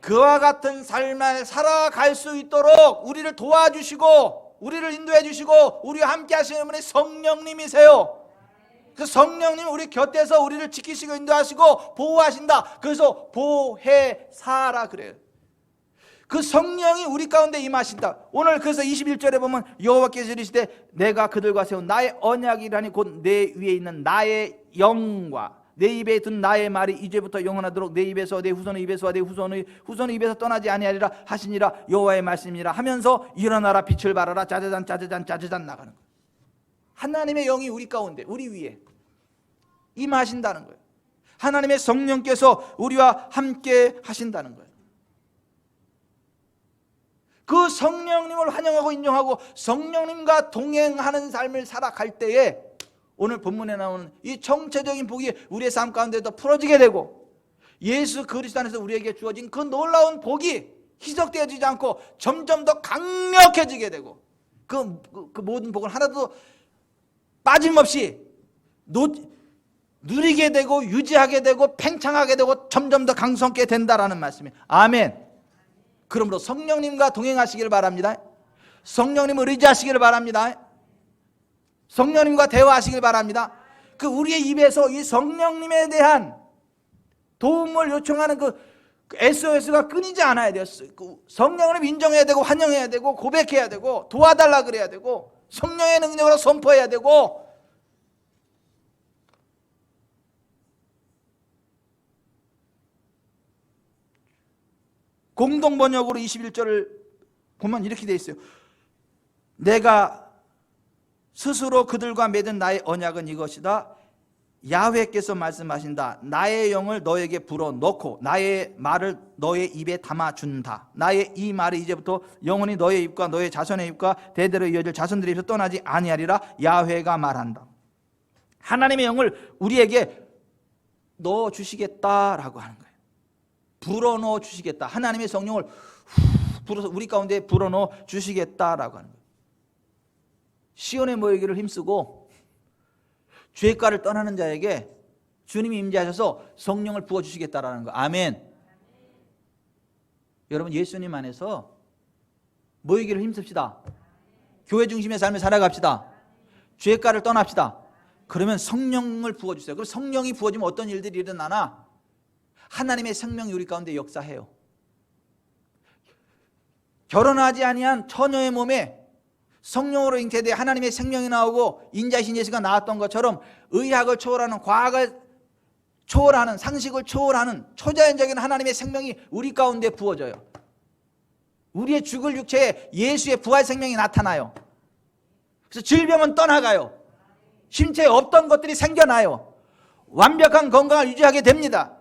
그와 같은 삶을 살아갈 수 있도록 우리를 도와주시고 우리를 인도해 주시고 우리와 함께 하시는 분이 성령님이세요. 그 성령님이 우리 곁에서 우리를 지키시고 인도하시고 보호하신다. 그래서 보혜사라 그래요. 그 성령이 우리 가운데 임하신다. 오늘 그래서 21절에 보면 여호와께서 이르시되 내가 그들과 세운 나의 언약이라니 곧 내 위에 있는 나의 영과 내 입에 든 나의 말이 이제부터 영원하도록 내 입에서 내 후손의 입에서와 내 후손의 입에서 떠나지 아니하리라 하시니라. 여호와의 말씀이라 하면서 일어나라 빛을 발하라 짜자잔 짜자잔 짜자잔 나가는 거예요. 하나님의 영이 우리 가운데 우리 위에 임하신다는 거예요. 하나님의 성령께서 우리와 함께 하신다는 거예요. 그 성령님을 환영하고 인정하고 성령님과 동행하는 삶을 살아갈 때에 오늘 본문에 나오는 이 정체적인 복이 우리의 삶 가운데도 풀어지게 되고 예수 그리스도 안에서 우리에게 주어진 그 놀라운 복이 희석되어지지 않고 점점 더 강력해지게 되고 그 모든 복을 하나도 빠짐없이 누리게 되고 유지하게 되고 팽창하게 되고 점점 더 강성케 된다라는 말씀이에요. 아멘. 그러므로 성령님과 동행하시기를 바랍니다. 성령님을 의지하시기를 바랍니다. 성령님과 대화하시길 바랍니다. 그 우리의 입에서 이 성령님에 대한 도움을 요청하는 그 SOS가 끊이지 않아야 돼요. 성령을 인정해야 되고 환영해야 되고 고백해야 되고 도와달라 그래야 되고 성령의 능력으로 선포해야 되고 공동 번역으로 21절을 보면 이렇게 되어 있어요. 내가 스스로 그들과 맺은 나의 언약은 이것이다. 야훼께서 말씀하신다. 나의 영을 너에게 불어넣고 나의 말을 너의 입에 담아준다. 나의 이 말이 이제부터 영원히 너의 입과 너의 자손의 입과 대대로 이어질 자손들의 입에서 떠나지 아니하리라. 야훼가 말한다. 하나님의 영을 우리에게 넣어주시겠다라고 하는 거예요. 불어넣어 주시겠다. 하나님의 성령을 불어서 우리 가운데 불어넣어 주시겠다라고 하는 거예요. 시온의 모이기를 힘쓰고 죄가를 떠나는 자에게 주님이 임재하셔서 성령을 부어주시겠다라는 거. 아멘. 여러분 예수님 안에서 모이기를 힘씁시다. 교회 중심의 삶을 살아갑시다. 죄가를 떠납시다. 그러면 성령을 부어주세요. 그럼 성령이 부어지면 어떤 일들이 일어나나? 하나님의 생명이 우리 가운데 역사해요. 결혼하지 아니한 처녀의 몸에 성령으로 잉태돼 하나님의 생명이 나오고 인자이신 예수가 나왔던 것처럼 의학을 초월하는 과학을 초월하는 상식을 초월하는 초자연적인 하나님의 생명이 우리 가운데 부어져요. 우리의 죽을 육체에 예수의 부활 생명이 나타나요. 그래서 질병은 떠나가요. 신체에 없던 것들이 생겨나요. 완벽한 건강을 유지하게 됩니다.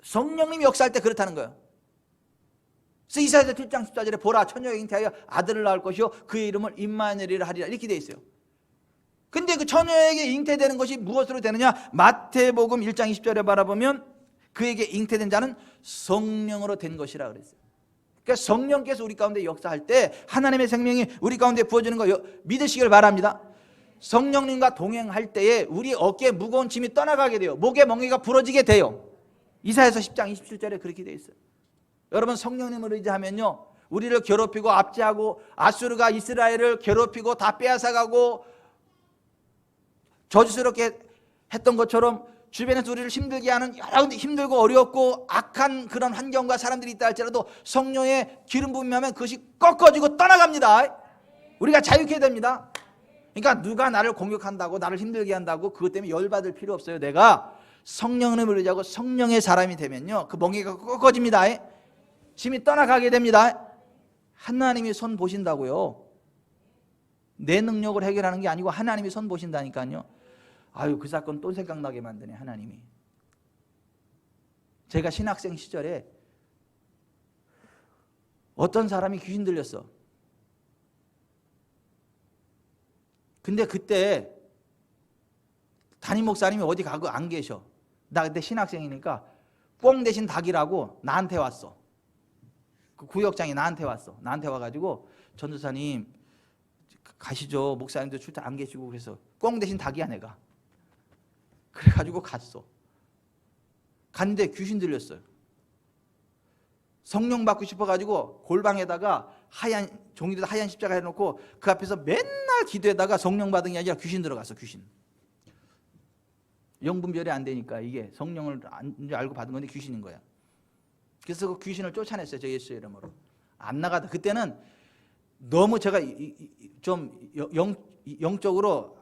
성령님이 역사할 때 그렇다는 거예요. 그래서 이사야서 7장 14절에 보라 처녀가 잉태하여 아들을 낳을 것이요 그의 이름을 임마누엘이라 하리라 이렇게 되어 있어요. 근데 그 처녀에게 잉태되는 것이 무엇으로 되느냐? 마태복음 1장 20절에 바라보면 그에게 잉태된 자는 성령으로 된 것이라 그랬어요. 그러니까 성령께서 우리 가운데 역사할 때 하나님의 생명이 우리 가운데 부어지는 거 믿으시길 바랍니다. 성령님과 동행할 때에 우리 어깨에 무거운 짐이 떠나가게 돼요. 목에 멍에가 부러지게 돼요. 이사야서 10장 27절에 그렇게 되어 있어요. 여러분 성령님을 의지하면요 우리를 괴롭히고 압제하고 아수르가 이스라엘을 괴롭히고 다 빼앗아가고 저주스럽게 했던 것처럼 주변에서 우리를 힘들게 하는 여러 힘들고 어렵고 악한 그런 환경과 사람들이 있다 할지라도 성령의 기름 부음이 하면 그것이 꺾어지고 떠나갑니다. 우리가 자유케 됩니다. 그러니까 누가 나를 공격한다고 나를 힘들게 한다고 그것 때문에 열받을 필요 없어요. 내가 성령님을 의지하고 성령의 사람이 되면요 그 멍에가 꺾어집니다. 짐이 떠나가게 됩니다. 하나님이 손 보신다고요. 내 능력을 해결하는 게 아니고 하나님이 손 보신다니까요. 아유 그 사건 또 생각나게 만드네 하나님이. 제가 신학생 시절에 어떤 사람이 귀신 들렸어. 근데 그때 담임 목사님이 어디 가고 안 계셔. 나 그때 신학생이니까 꽁 대신 닭이라고 나한테 왔어. 그 구역장이 나한테 왔어. 나한테 와가지고 전도사님 가시죠. 목사님도 출장 안 계시고 그래서 꽁 대신 닭이야 내가. 그래가지고 갔어. 갔는데 귀신 들렸어요. 성령 받고 싶어가지고 골방에다가 하얀 종이에다 하얀 십자가 해놓고 그 앞에서 맨날 기도에다가 성령 받은 게 아니라 귀신 들어갔어. 귀신. 영분별이 안 되니까 이게 성령을 알고 받은 건데 귀신인 거야. 그래서 그 귀신을 쫓아냈어요. 저 예수의 이름으로. 안 나가다. 그때는 너무 제가 좀 영적으로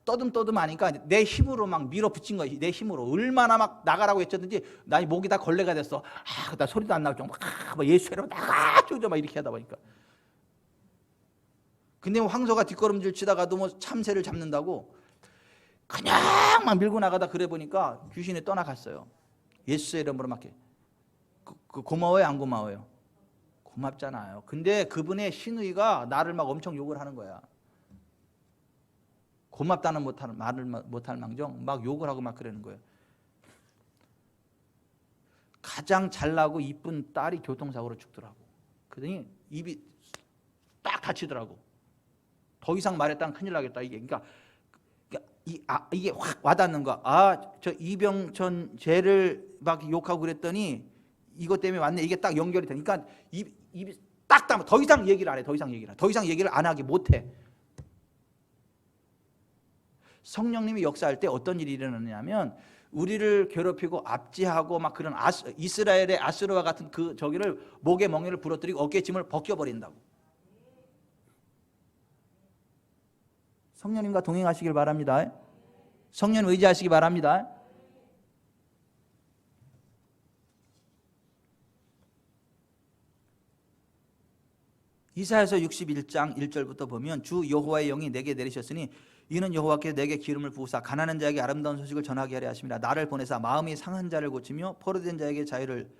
떠듬떠듬하니까 내 힘으로 막 밀어붙인 거야. 내 힘으로. 얼마나 막 나가라고 했었는지 나 목이 다 걸레가 됐어. 나 소리도 안 나올 정도. 막 예수의 이름으로 나가! 막 이렇게 하다 보니까. 근데 황소가 뒷걸음질 치다가도 뭐 참새를 잡는다고 그냥 막 밀고 나가다 그래 보니까 귀신이 떠나갔어요. 예수의 이름으로 막 고마워요 안 고마워요? 고맙잖아요. 근데 그분의 신의가 나를 막 엄청 욕을 하는 거야. 고맙다는 말을 못할 망정 막 욕을 하고 막 그러는 거예요. 가장 잘나고 이쁜 딸이 교통사고로 죽더라고. 그러더니 입이 딱 다치더라고. 더 이상 말했다면 큰일 나겠다 이게. 그러니까 이게 확 와닿는 거야. 저 이병천 쟤를 막 욕하고 그랬더니 이것 때문에 왔네. 이게 딱 연결이 되니까 입이 딱 담아. 더 이상 얘기를 안 해. 더 이상 얘기를 안 하게 못해. 성령님이 역사할 때 어떤 일이 일어나냐면 우리를 괴롭히고 압제하고 막 그런 이스라엘의 아수르와 같은 그 저기를 목에 멍에를 부러뜨리고 어깨에 짐을 벗겨버린다고. 성령님과 동행하시길 바랍니다. 성령 의지하시기 바랍니다. 이사야서 61장 1절부터 보면 주 여호와의 영이 내게 내리셨으니 이는 여호와께서 내게 기름을 부으사 가난한 자에게 아름다운 소식을 전하게 하려 하심이라. 나를 보내사 마음이 상한 자를 고치며 포로된 자에게 자유를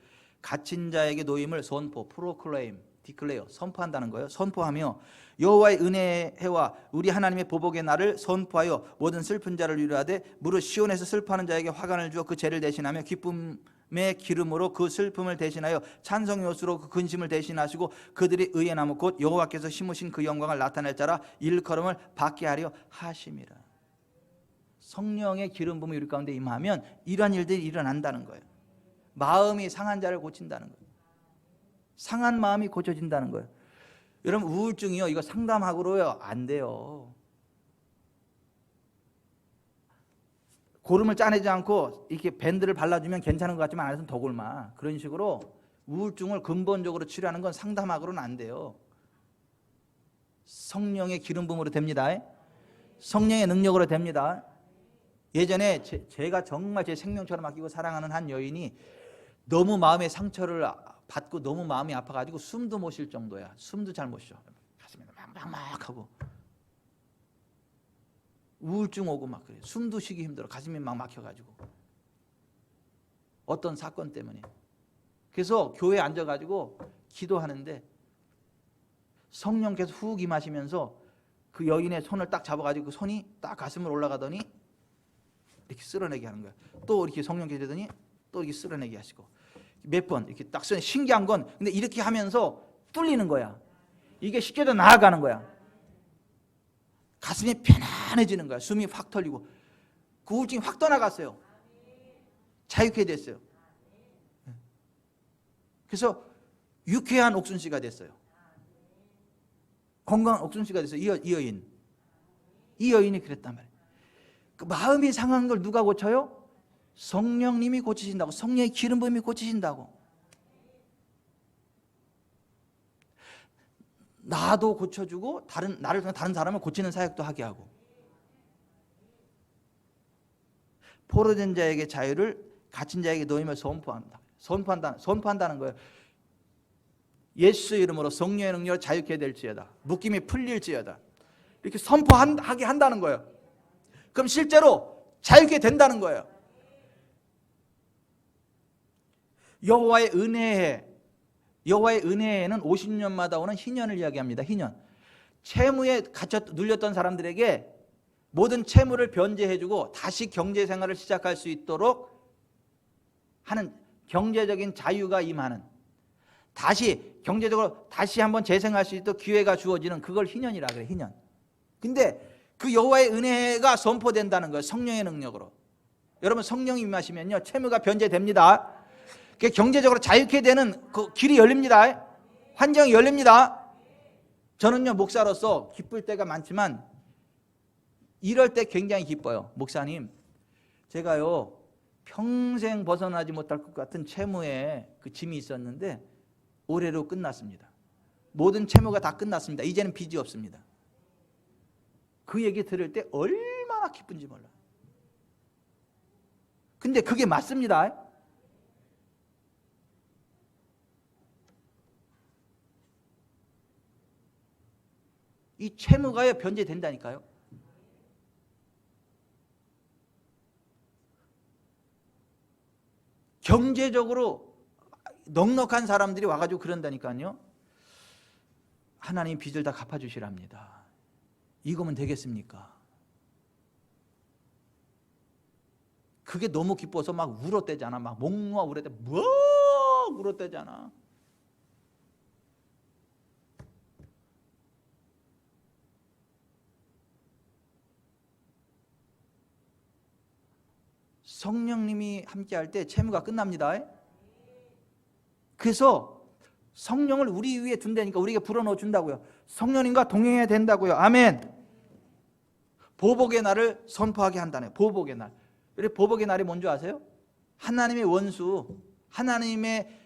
갇힌 자에게 노임을 선포 프로클레임 디클레어 선포한다는 거예요. 선포하며 여호와의 은혜의 해와 우리 하나님의 보복의 날을 선포하여 모든 슬픈 자를 위로하되 무릇 시온에서 슬퍼하는 자에게 화관을 주어 그 죄를 대신하며 기쁨의 기름으로 그 슬픔을 대신하여 찬송의 옷으로 그 근심을 대신하시고 그들이 의의 나무 곧 여호와께서 심으신 그 영광을 나타낼 자라 일컬음을 받게 하려 하심이라. 성령의 기름 부음이 우리 가운데 임하면 이러한 일들이 일어난다는 거예요. 마음이 상한 자를 고친다는 거예요. 상한 마음이 고쳐진다는 거예요. 여러분 우울증이요 이거 상담하고로요 안 돼요. 고름을 짜내지 않고 이렇게 밴드를 발라주면 괜찮은 것 같지만 안에서는 더 곪아. 그런 식으로 우울증을 근본적으로 치료하는 건 상담하고는 안 돼요. 성령의 기름 부음으로 됩니다. 성령의 능력으로 됩니다. 예전에 제가 정말 제 생명처럼 아끼고 사랑하는 한 여인이 너무 마음의 상처를 받고 너무 마음이 아파가지고 숨도 못 쉴 정도야. 숨도 잘 못 쉬어. 가슴이 막막하고 우울증 오고 막 그래요. 숨도 쉬기 힘들어. 가슴이 막 막혀가지고. 어떤 사건 때문에. 그래서 교회에 앉아가지고 기도하는데 성령께서 훅 임하시면서 그 여인의 손을 딱 잡아가지고 그 손이 딱 가슴으로 올라가더니 이렇게 쓸어내게 하는 거야. 또 이렇게 성령께서 되더니 또 이렇게 쓸어내게 하시고 몇 번 이렇게 딱 쓰는. 신기한 건 근데 이렇게 하면서 뚫리는 거야. 이게 쉽게 더 나아가는 거야. 가슴이 편안해지는 거야. 숨이 확 털리고 그 우울증이 확 떠나갔어요. 자유케 됐어요. 그래서 유쾌한 옥순 씨가 됐어요. 건강한 옥순 씨가 됐어요. 이 여인. 이 여인이 그랬단 말이에요. 그 마음이 상한 걸 누가 고쳐요? 성령님이 고치신다고. 성령의 기름 부음이 고치신다고. 나도 고쳐주고 나를 통해 다른 사람을 고치는 사역도 하게 하고. 포로된 자에게 자유를 갇힌 자에게 노임을 선포한다는 거예요. 예수 이름으로 성령의 능력으로 자유케 될지어다. 묶임이 풀릴지어다. 이렇게 선포하게 한다는 거예요. 그럼 실제로 자유케 된다는 거예요. 여호와의 은혜에는 50년마다 오는 희년을 이야기합니다. 희년. 채무에 눌렸던 사람들에게 모든 채무를 변제해주고 다시 경제생활을 시작할 수 있도록 하는 경제적인 자유가 임하는, 다시 경제적으로 다시 한번 재생할 수 있도록 기회가 주어지는, 그걸 희년이라 그래. 희년. 근데 그 여호와의 은혜가 선포된다는 거예요. 성령의 능력으로. 여러분, 성령이 임하시면요 채무가 변제됩니다. 경제적으로 자유케 되는 그 길이 열립니다. 환경이 열립니다. 저는요 목사로서 기쁠 때가 많지만 이럴 때 굉장히 기뻐요. 목사님, 제가요 평생 벗어나지 못할 것 같은 채무에 그 짐이 있었는데 올해로 끝났습니다. 모든 채무가 다 끝났습니다. 이제는 빚이 없습니다. 그 얘기 들을 때 얼마나 기쁜지 몰라요. 근데 그게 맞습니다. 이 채무가요 변제된다니까요. 경제적으로 넉넉한 사람들이 와가지고 그런다니까요. 하나님 빚을 다 갚아주시랍니다. 이거면 되겠습니까? 그게 너무 기뻐서 막 울었대잖아. 막 목 놓아 울었대. 뭐 울었대잖아. 성령님이 함께할 때 채무가 끝납니다. 그래서 성령을 우리 위에 둔다니까 우리에게 불어넣어 준다고요. 성령님과 동행해야 된다고요. 아멘. 보복의 날을 선포하게 한다네요. 보복의 날. 보복의 날이 뭔지 아세요? 하나님의 원수, 하나님의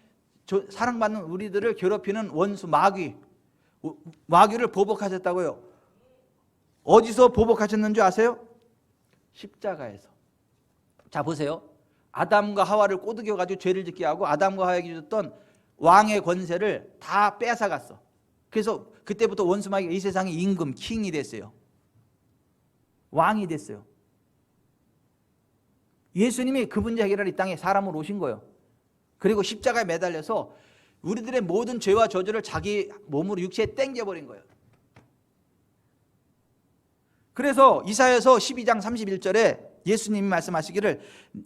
사랑받는 우리들을 괴롭히는 원수 마귀를 보복하셨다고요. 어디서 보복하셨는 줄 아세요? 십자가에서. 자 보세요. 아담과 하와를 꼬드겨가지고 죄를 짓게 하고 아담과 하와에게 줬던 왕의 권세를 다 뺏어갔어. 그래서 그때부터 원수 마귀가 이 세상의 임금, 킹이 됐어요. 왕이 됐어요. 예수님이 그 문제 해결할 이 땅에 사람으로 오신 거예요. 그리고 십자가에 매달려서 우리들의 모든 죄와 저주를 자기 몸으로 육체에 땡겨버린 거예요. 그래서 이사야서 12장 31절에 예수님이 말씀하시기를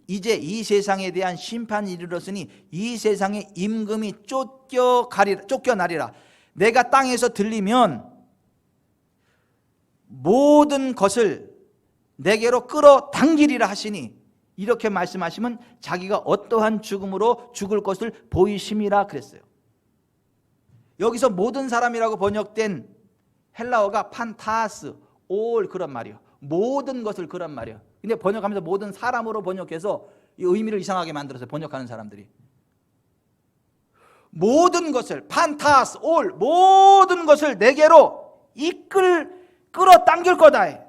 이제 이 세상에 대한 심판이 이르렀으니 이 세상의 임금이 쫓겨나리라. 내가 땅에서 들리면 모든 것을 내게로 끌어당기리라 하시니, 이렇게 말씀하시면 자기가 어떠한 죽음으로 죽을 것을 보이심이라 그랬어요. 여기서 모든 사람이라고 번역된 헬라어가 판타스, 올 그런 말이에요. 모든 것을 그런 말이에요. 근데 번역하면서 모든 사람으로 번역해서 이 의미를 이상하게 만들어서 번역하는 사람들이 모든 것을 판타스, 올 모든 것을 내게로 끌어당길 거다.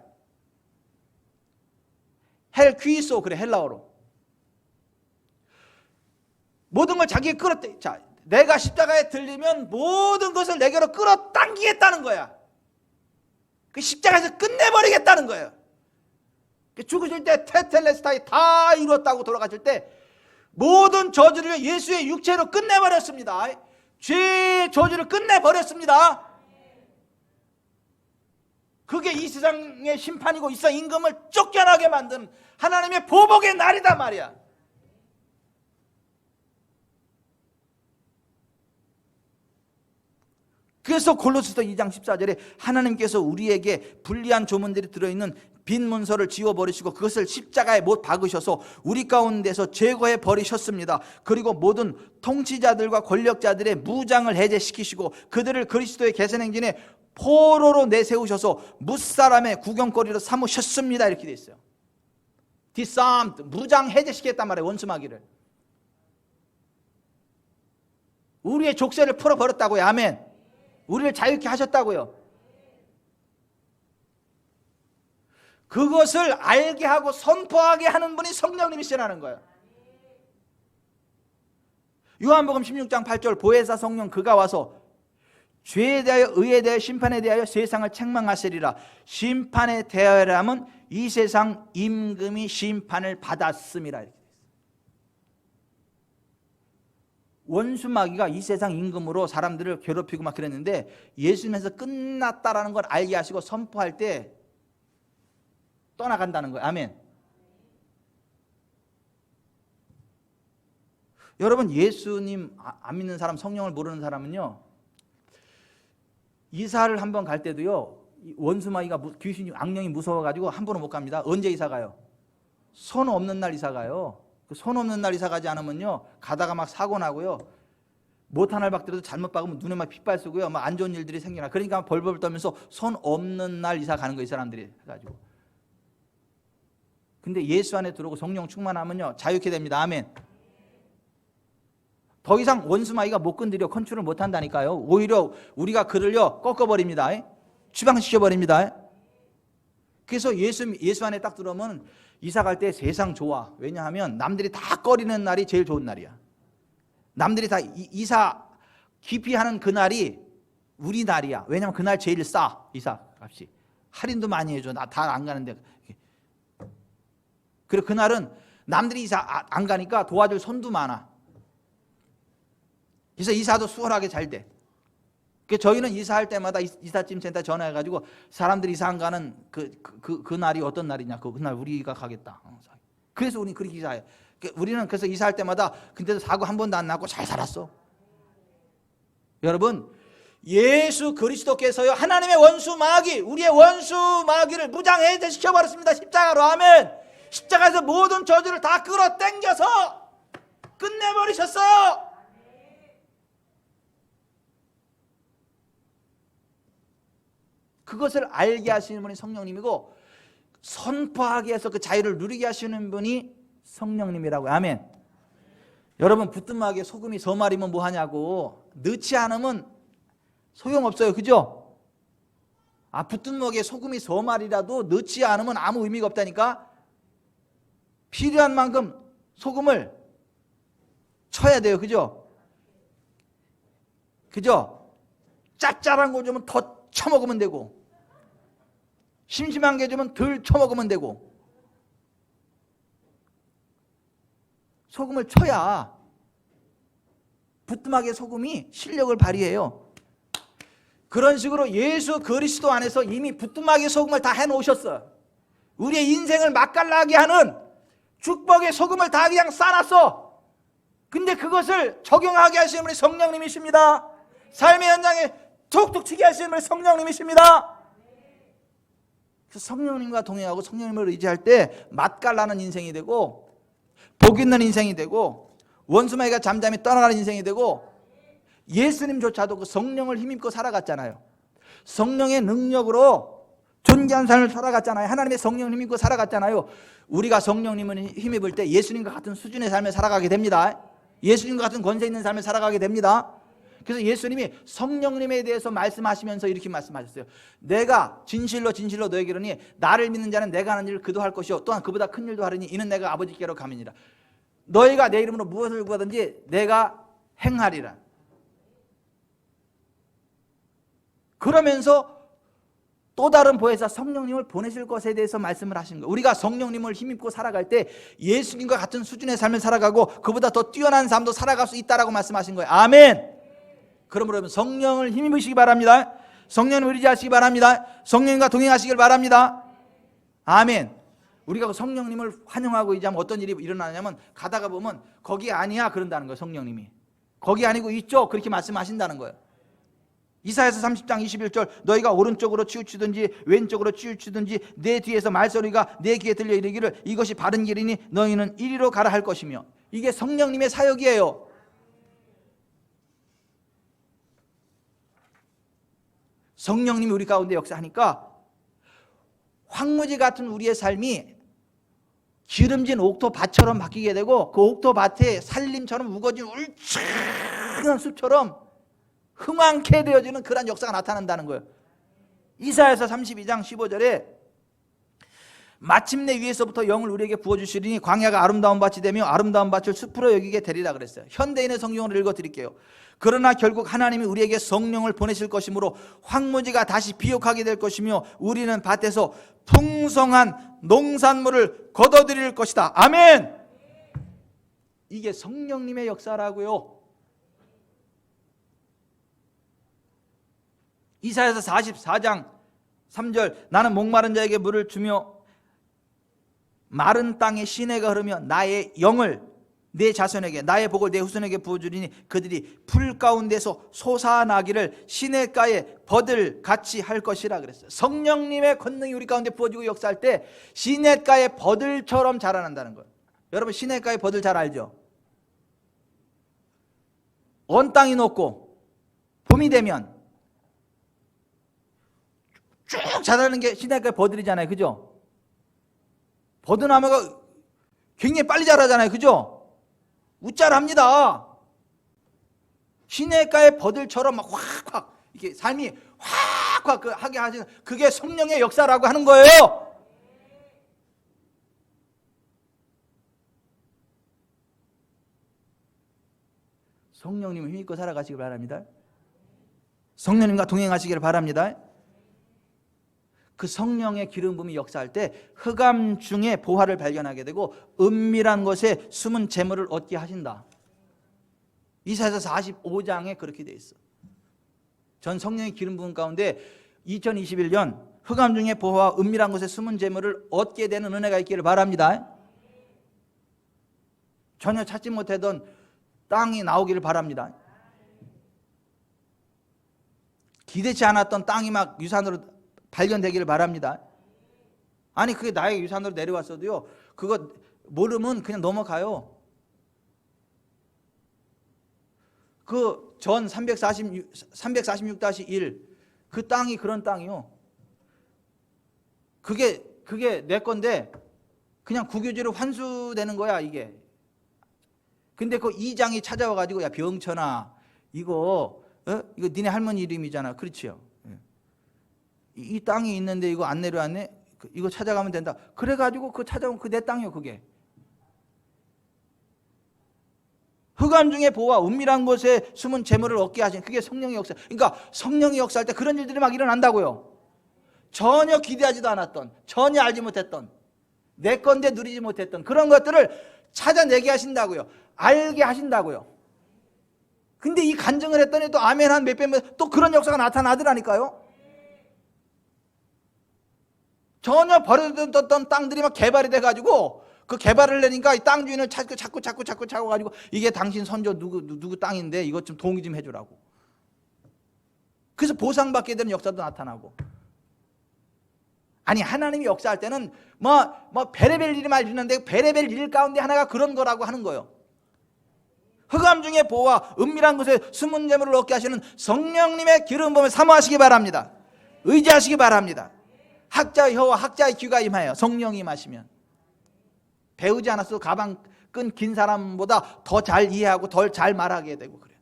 헬퀴소 그래 헬라어로. 모든 걸 자기에 자, 내가 십자가에 들리면 모든 것을 내게로 끌어당기겠다는 거야. 그 십자가에서 끝내버리겠다는 거예요. 죽으실 때 테텔레스타이 다 이뤘다고 돌아가실 때 모든 저주를 예수의 육체로 끝내버렸습니다. 죄의 저주를 끝내버렸습니다. 그게 이 세상의 심판이고 이 세상 임금을 쫓겨나게 만든 하나님의 보복의 날이다 말이야. 그래서 골로새서 2장 14절에 하나님께서 우리에게 불리한 조문들이 들어있는 빈 문서를 지워버리시고 그것을 십자가에 못 박으셔서 우리 가운데서 제거해 버리셨습니다. 그리고 모든 통치자들과 권력자들의 무장을 해제시키시고 그들을 그리스도의 계승행진에 포로로 내세우셔서 무사람의 구경거리로 삼으셨습니다. 이렇게 되어 있어요. disarmed, 무장 해제시켰단 말이에요. 원수마귀를. 우리의 족쇄를 풀어버렸다고요. 아멘. 우리를 자유케 하셨다고요. 그것을 알게 하고 선포하게 하는 분이 성령님이시라는 거예요. 요한복음 16장 8절 보혜사 성령 그가 와서 죄에 대하여 의에 대하여 심판에 대하여 세상을 책망하시리라. 심판에 대하여라면 이 세상 임금이 심판을 받았음이라. 이렇게 원수 마귀가 이 세상 임금으로 사람들을 괴롭히고 막 그랬는데 예수님에서 끝났다라는 걸 알게 하시고 선포할 때 떠나간다는 거예요. 아멘. 여러분 예수님 안 믿는 사람, 성령을 모르는 사람은요, 이사를 한번 갈 때도요, 원수 마귀가 귀신이 악령이 무서워가지고 한 번은 못 갑니다. 언제 이사 가요? 손 없는 날 이사 가요. 손 없는 날 이사 가지 않으면요 가다가 막 사고 나고요, 못 하나를 박더라도 잘못 박으면 눈에 막 핏발 쓰고요, 막 안 좋은 일들이 생겨나. 그러니까 벌벌 떨면서 손 없는 날 이사 가는 거예요, 이 사람들이 해가지고. 근데 예수 안에 들어오고 성령 충만하면요 자유케 됩니다. 아멘. 더 이상 원수 마귀가 못 건드려 컨트롤 못 한다니까요. 오히려 우리가 그를요 꺾어버립니다. 추방시켜버립니다. 그래서 예수 안에 딱 들어오면 이사 갈 때 세상 좋아. 왜냐하면 남들이 다 꺼리는 날이 제일 좋은 날이야. 남들이 다 이사 기피하는 그 날이 우리 날이야. 왜냐하면 그날 제일 싸. 이사 값이 할인도 많이 해줘. 나 다 안 가는데. 그리고 그날은 남들이 이사 안 가니까 도와줄 손도 많아. 그래서 이사도 수월하게 잘 돼. 그래서 저희는 이사할 때마다 이삿짐 센터 전화해가지고 사람들이 이사 안 가는 그 날이 어떤 날이냐, 그날 우리가 가겠다. 그래서 우리 그렇게 이사해. 우리는 그래서 이사할 때마다 근데도 사고 한 번도 안 나고 잘 살았어. 여러분, 예수 그리스도께서요 하나님의 원수 마귀, 우리의 원수 마귀를 무장해제 시켜버렸습니다. 십자가로. 아멘. 십자가에서 모든 저주를 다 끌어당겨서 끝내버리셨어요. 그것을 알게 하시는 분이 성령님이고 선포하게 해서 그 자유를 누리게 하시는 분이 성령님이라고요. 아멘. 여러분, 부뚜막에 소금이 서말이면 뭐하냐고. 넣지 않으면 소용없어요. 그죠? 부뚜막에 소금이 서말이라도 넣지 않으면 아무 의미가 없다니까. 필요한 만큼 소금을 쳐야 돼요. 그죠? 그죠? 짭짤한 거 주면 더 쳐먹으면 되고, 심심한 게 주면 덜 쳐먹으면 되고, 소금을 쳐야 부뚜막의 소금이 실력을 발휘해요. 그런 식으로 예수 그리스도 안에서 이미 부뚜막의 소금을 다 해놓으셨어요. 우리의 인생을 맛깔나게 하는 축복의 소금을 다 그냥 싸놨어. 근데 그것을 적용하게 하시는 분이 성령님이십니다. 삶의 현장에 툭툭 치게 하시는 분이 성령님이십니다. 그래서 성령님과 동행하고 성령님을 의지할 때 맛깔나는 인생이 되고, 복 있는 인생이 되고, 원수마귀가 잠잠히 떠나가는 인생이 되고, 예수님조차도 그 성령을 힘입고 살아갔잖아요. 성령의 능력으로 존귀한 삶을 살아갔잖아요. 하나님의 성령을 힘입고 살아갔잖아요. 우리가 성령님을 힘입을 때 예수님과 같은 수준의 삶을 살아가게 됩니다. 예수님과 같은 권세 있는 삶을 살아가게 됩니다. 그래서 예수님이 성령님에 대해서 말씀하시면서 이렇게 말씀하셨어요. 내가 진실로 진실로 너에게 이르니 나를 믿는 자는 내가 하는 일을 그도 할 것이요 또한 그보다 큰 일도 하리니 이는 내가 아버지께로 가미니라. 너희가 내 이름으로 무엇을 구하든지 내가 행하리라. 그러면서 또 다른 보혜사 성령님을 보내실 것에 대해서 말씀을 하신 거예요. 우리가 성령님을 힘입고 살아갈 때 예수님과 같은 수준의 삶을 살아가고 그보다 더 뛰어난 삶도 살아갈 수 있다라고 말씀하신 거예요. 아멘. 그러므로 여러분 성령을 힘입으시기 바랍니다. 성령님을 의지하시기 바랍니다. 성령님과 동행하시길 바랍니다. 아멘. 우리가 그 성령님을 환영하고 의지하면 어떤 일이 일어나냐면 가다가 보면 거기 아니야 그런다는 거예요. 성령님이 거기 아니고 이쪽 그렇게 말씀하신다는 거예요. 이사야서 30장 21절 너희가 오른쪽으로 치우치든지 왼쪽으로 치우치든지 내 뒤에서 말소리가 내 귀에 들려 이르기를 이것이 바른 길이니 너희는 이리로 가라 할 것이며, 이게 성령님의 사역이에요. 성령님이 우리 가운데 역사하니까 황무지 같은 우리의 삶이 기름진 옥토밭처럼 바뀌게 되고 그 옥토밭에 살림처럼 우거진 울창한 숲처럼 흥황케 되어지는 그런 역사가 나타난다는 거예요. 이사야서 32장 15절에 마침내 위에서부터 영을 우리에게 부어주시리니 광야가 아름다운 밭이 되며 아름다운 밭을 숲으로 여기게 되리라 그랬어요. 현대인의 성경을 읽어드릴게요. 그러나 결국 하나님이 우리에게 성령을 보내실 것이므로 황무지가 다시 비옥하게 될 것이며 우리는 밭에서 풍성한 농산물을 거둬들일 것이다. 아멘. 이게 성령님의 역사라고요. 이사야서 44장 3절 나는 목마른 자에게 물을 주며 마른 땅에 시내가 흐르며 나의 영을 내 자손에게 나의 복을 내 후손에게 부어주리니 그들이 풀 가운데서 솟아나기를 시냇가에 버들같이 할 것이라 그랬어요. 성령님의 권능이 우리 가운데 부어지고 역사할 때 시냇가에 버들처럼 자라난다는 거예요. 여러분 시냇가에 버들 잘 알죠? 언 땅이 높고 봄이 되면 쭉 자라는 게 시냇가에 버들이잖아요. 그죠? 버드나무가 굉장히 빨리 자라잖아요. 그죠? 우짜랍니다. 시냇가의 버들처럼 막 확확 이렇게 삶이 확확 하게 하시는 그게 성령의 역사라고 하는 거예요. 성령님을 힘입고 살아가시길 바랍니다. 성령님과 동행하시기를 바랍니다. 그 성령의 기름 부음이 역사할 때 흑암 중에 보화를 발견하게 되고 은밀한 것에 숨은 재물을 얻게 하신다. 이사야서 45장에 그렇게 돼 있어. 전 성령의 기름 부음 가운데 2021년 흑암 중에 보화와 은밀한 것에 숨은 재물을 얻게 되는 은혜가 있기를 바랍니다. 전혀 찾지 못하던 땅이 나오기를 바랍니다. 기대치 않았던 땅이 막 유산으로 발견되기를 바랍니다. 아니 그게 나의 유산으로 내려왔어도요 그거 모르면 그냥 넘어가요. 그 전 346-1 그 땅이 그런 땅이요. 그게 내 건데 그냥 국유지로 환수되는 거야 이게. 근데 그 이장이 찾아와 가지고 야 병천아 이거 이거 니네 할머니 이름이잖아. 그렇지요. 이 땅이 있는데 이거 안 내려왔네? 이거 찾아가면 된다. 그래가지고 그 찾아온 그 내 땅이요 그게. 흑암 중에 보화 은밀한 곳에 숨은 재물을 얻게 하신 그게 성령의 역사. 그러니까 성령의 역사할 때 그런 일들이 막 일어난다고요. 전혀 기대하지도 않았던, 전혀 알지 못했던, 내 건데 누리지 못했던 그런 것들을 찾아내게 하신다고요. 알게 하신다고요. 근데 이 간증을 했더니 또 아멘 한 몇 배면 또 그런 역사가 나타나더라니까요. 전혀 버려졌던 땅들이 막 개발이 돼가지고 그 개발을 내니까 이 땅 주인을 자꾸 가지고 이게 당신 선조 누구 땅인데 이것 좀 동의 좀 해주라고. 그래서 보상받게 되는 역사도 나타나고. 아니 하나님이 역사할 때는 뭐 베레벨 일이 말 있는데 베레벨 일 가운데 하나가 그런 거라고 하는 거예요. 흑암 중에 보화 은밀한 곳에 숨은 재물을 얻게 하시는 성령님의 기름 부음을 사모하시기 바랍니다. 의지하시기 바랍니다. 학자의 혀와 학자의 귀가 임하여 성령이 임하시면 배우지 않았어도 가방 끈 긴 사람보다 더 잘 이해하고 더 잘 말하게 되고 그래요.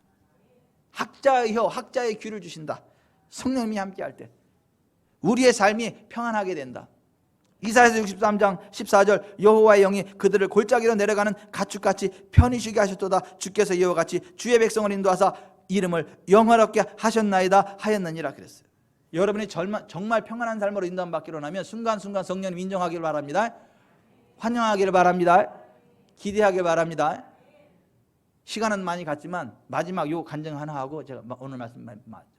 학자의 혀, 학자의 귀를 주신다. 성령님이 함께할 때 우리의 삶이 평안하게 된다. 이사야서 63장 14절 여호와의 영이 그들을 골짜기로 내려가는 가축같이 편히 쉬게 하셨도다. 주께서 이와 같이 주의 백성을 인도하사 이름을 영화롭게 하셨나이다 하였느니라 그랬어요. 여러분이 정말 평안한 삶으로 인도받기로 하면 순간순간 성령님 인정하기를 바랍니다. 환영하기를 바랍니다. 기대하기를 바랍니다. 시간은 많이 갔지만 마지막 요 간증 하나 하고 제가 오늘 말씀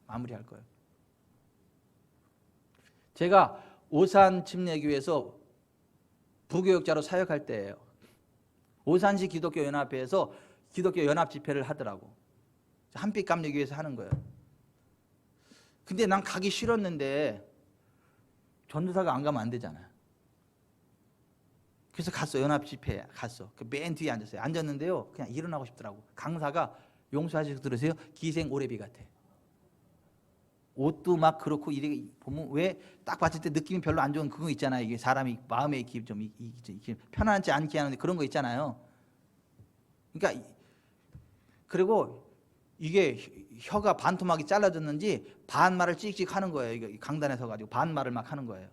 마무리할 거예요. 제가 오산 침례교회에서 부교육자로 사역할 때예요. 오산시 기독교 연합회에서 기독교 연합 집회를 하더라고. 한빛 감리교회에서 하는 거예요. 근데 난 가기 싫었는데 전도사가 안 가면 안 되잖아요. 그래서 갔어. 연합 집회에 갔어. 그 맨 뒤에 앉았어요. 앉았는데요, 그냥 일어나고 싶더라고. 강사가, 용서하시고 들으세요, 기생 오래비 같아. 옷도 막 그렇고 이래 보면 왜 딱 봤을 때 느낌이 별로 안 좋은 그거 있잖아요. 이게 사람이 마음에 이렇게 좀 편안치 않게 하는데 그런 거 있잖아요. 그러니까 그리고 이게 혀가 반토막이 잘라졌는지 반말을 찍찍 하는 거예요. 이거 강단에 서 가지고 반말을 막 하는 거예요.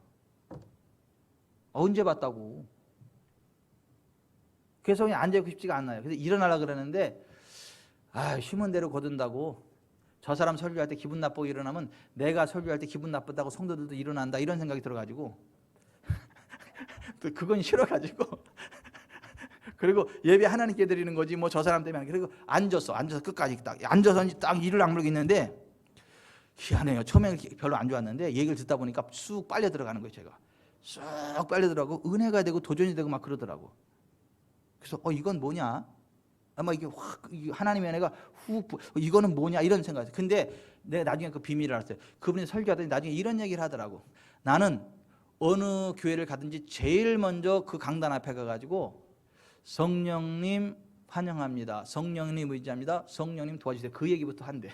언제 봤다고. 그래서 그냥 앉아있고 싶지가 않아요. 그래서 일어나려고 그러는데 쉬면 대로 거둔다고. 저 사람 설교할 때 기분 나쁘고 일어나면 내가 설교할 때 기분 나쁘다고 성도들도 일어난다, 이런 생각이 들어가지고 또 그건 싫어가지고 그리고 예배 하나님께 드리는 거지 뭐 저 사람 때문에. 그리고 앉아서 끝까지 딱 앉아서 딱 이를 악물고 있는데 희한해요. 처음에는 별로 안 좋았는데 얘기를 듣다 보니까 쑥 빨려 들어가는 거예요. 제가 쑥 빨려 들어가고 은혜가 되고 도전이 되고 막 그러더라고. 그래서 이건 뭐냐? 아마 이게 확 하나님의 은혜가 훅 이거는 뭐냐 이런 생각이. 근데 내가 나중에 그 비밀을 알았어요. 그분이 설교하더니 나중에 이런 얘기를 하더라고. 나는 어느 교회를 가든지 제일 먼저 그 강단 앞에 가가지고 성령님 환영합니다, 성령님 의지합니다, 성령님 도와주세요, 그 얘기부터 한대.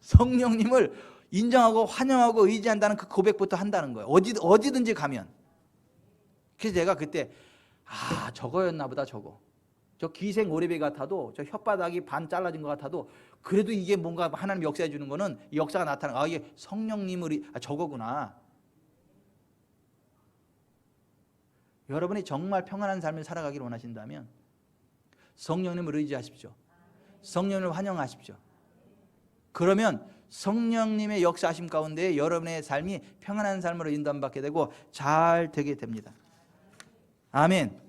성령님을 인정하고 환영하고 의지한다는 그 고백부터 한다는 거예요. 어디든지 가면. 그래서 제가 그때 저거였나 보다. 저 기생 오래비 같아도, 저 혓바닥이 반 잘라진 것 같아도 그래도 이게 뭔가 하나님 역사해 주는 거는 이 역사가 나타나는, 이게 성령님을 저거구나. 여러분이 정말 평안한 삶을 살아가기를 원하신다면 성령님을 의지하십시오. 성령님을 환영하십시오. 그러면 성령님의 역사하심 가운데 여러분의 삶이 평안한 삶으로 인도받게 되고 잘 되게 됩니다. 아멘.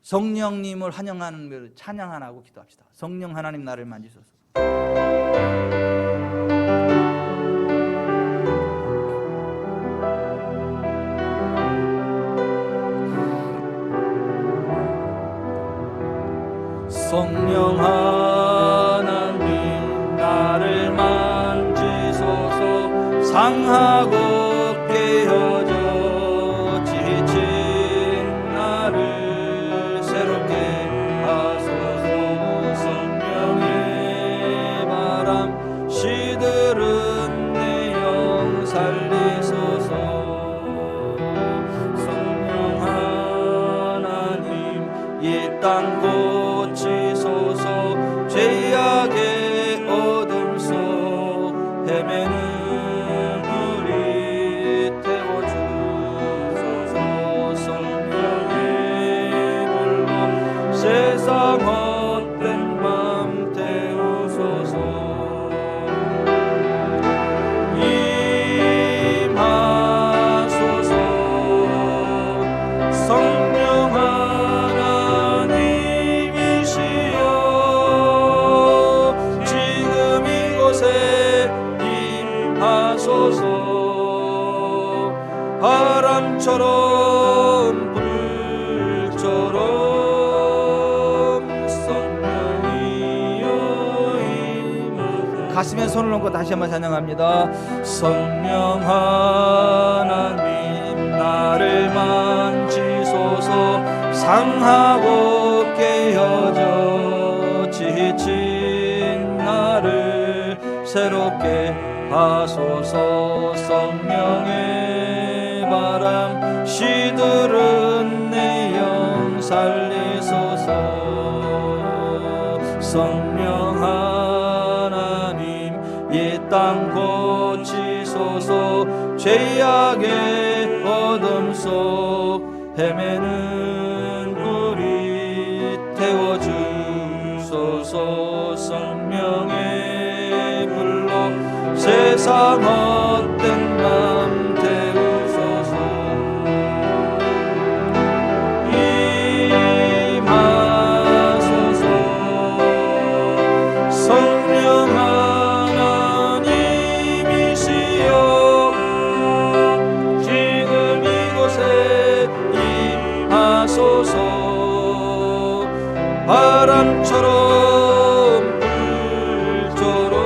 성령님을 환영하는 걸 찬양하고 기도합시다. 성령 하나님 나를 만지소서. 성령 하나님 나를 만지소서. 상하고 깨어져 지친 나를 새롭게 하소서. 성령의 바람 시들은 내 영 살리소서. 성령 하나님 이 땅 고치소서. 죄악의 어둠 속 헤매는 우리 태워주소서. 성령의 불로 세상 헛된 맘 태우소서. 임하소서. 성령 하나님이시여 지금 이곳에 임하소서. 바람처럼 불처럼 성령이여 임하소서. 가슴에 손을 얹고 다시 한번 찬양합니다. 성령 하나님 나를 만지소서. 상하고 깨어져 지친 나를 새롭게 하소서. 성령의 바람 시들은 내 영 살리소서. 성령 하나님 이 땅 고치소서. 죄악의 어둠 속 헤매는 우리 태워주소서. 성령의 불로 세상 헛된 맘 태우소서. 임하소서. 성령 하나님이시여 지금 이곳에 임하소서. 바람처럼 불처럼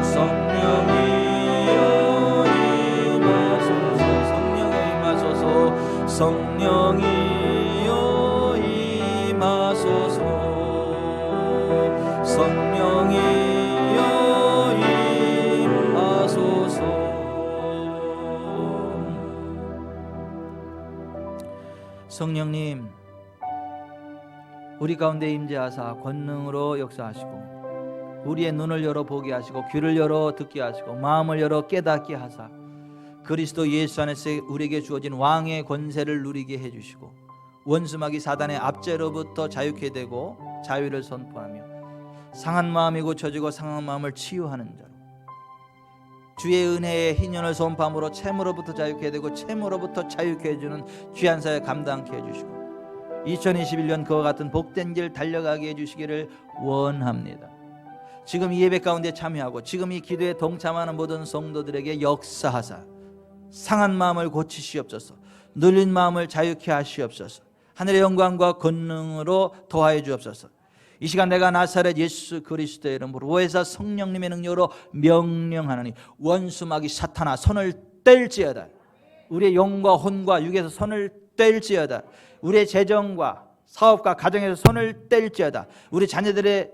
성령이여 임하소서. 성령이여 임하소서. 성령이여 임하소서. 성령님, 우리 가운데 임재하사 권능으로 역사하시고 우리의 눈을 열어 보게 하시고 귀를 열어 듣게 하시고 마음을 열어 깨닫게 하사 그리스도 예수 안에서 우리에게 주어진 왕의 권세를 누리게 해주시고 원수마귀 사단의 압제로부터 자유케 되고 자유를 선포하며 상한 마음이 고쳐지고 상한 마음을 치유하는 자로 주의 은혜의 희년을 선포함으로 채무로부터 자유케 되고 채무로부터 자유케 해주는 귀한 사역 감당케 해주시고 2021년 그와 같은 복된 길 달려가게 해주시기를 원합니다. 지금 이 예배 가운데 참여하고 지금 이 기도에 동참하는 모든 성도들에게 역사하사 상한 마음을 고치시옵소서. 눌린 마음을 자유케 하시옵소서. 하늘의 영광과 권능으로 더하여 주옵소서. 이 시간 내가 나사렛 예수 그리스도의 이름으로 오해사 성령님의 능력으로 명령하노니 원수마귀 사탄아 손을 뗄지어다. 우리의 영과 혼과 육에서 손을 뗄지어다. 우리의 재정과 사업과 가정에서 손을 뗄지어다. 우리 자녀들의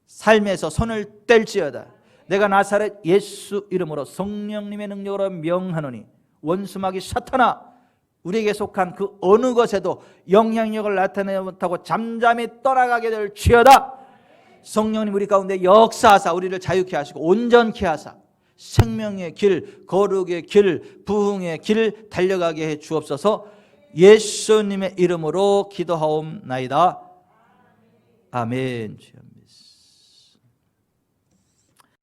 삶에서 손을 뗄지어다. 내가 나사렛 예수 이름으로 성령님의 능력으로 명하노니 원수마귀 사탄아 우리에게 속한 그 어느 것에도 영향력을 나타내지 못하고 잠잠히 떠나가게 될지어다. 성령님 우리 가운데 역사하사 우리를 자유케 하시고 온전케 하사 생명의 길, 거룩의 길, 부흥의 길 달려가게 해 주옵소서. 예수님의 이름으로 기도하옵나이다. 아멘. 주여 믿습니다.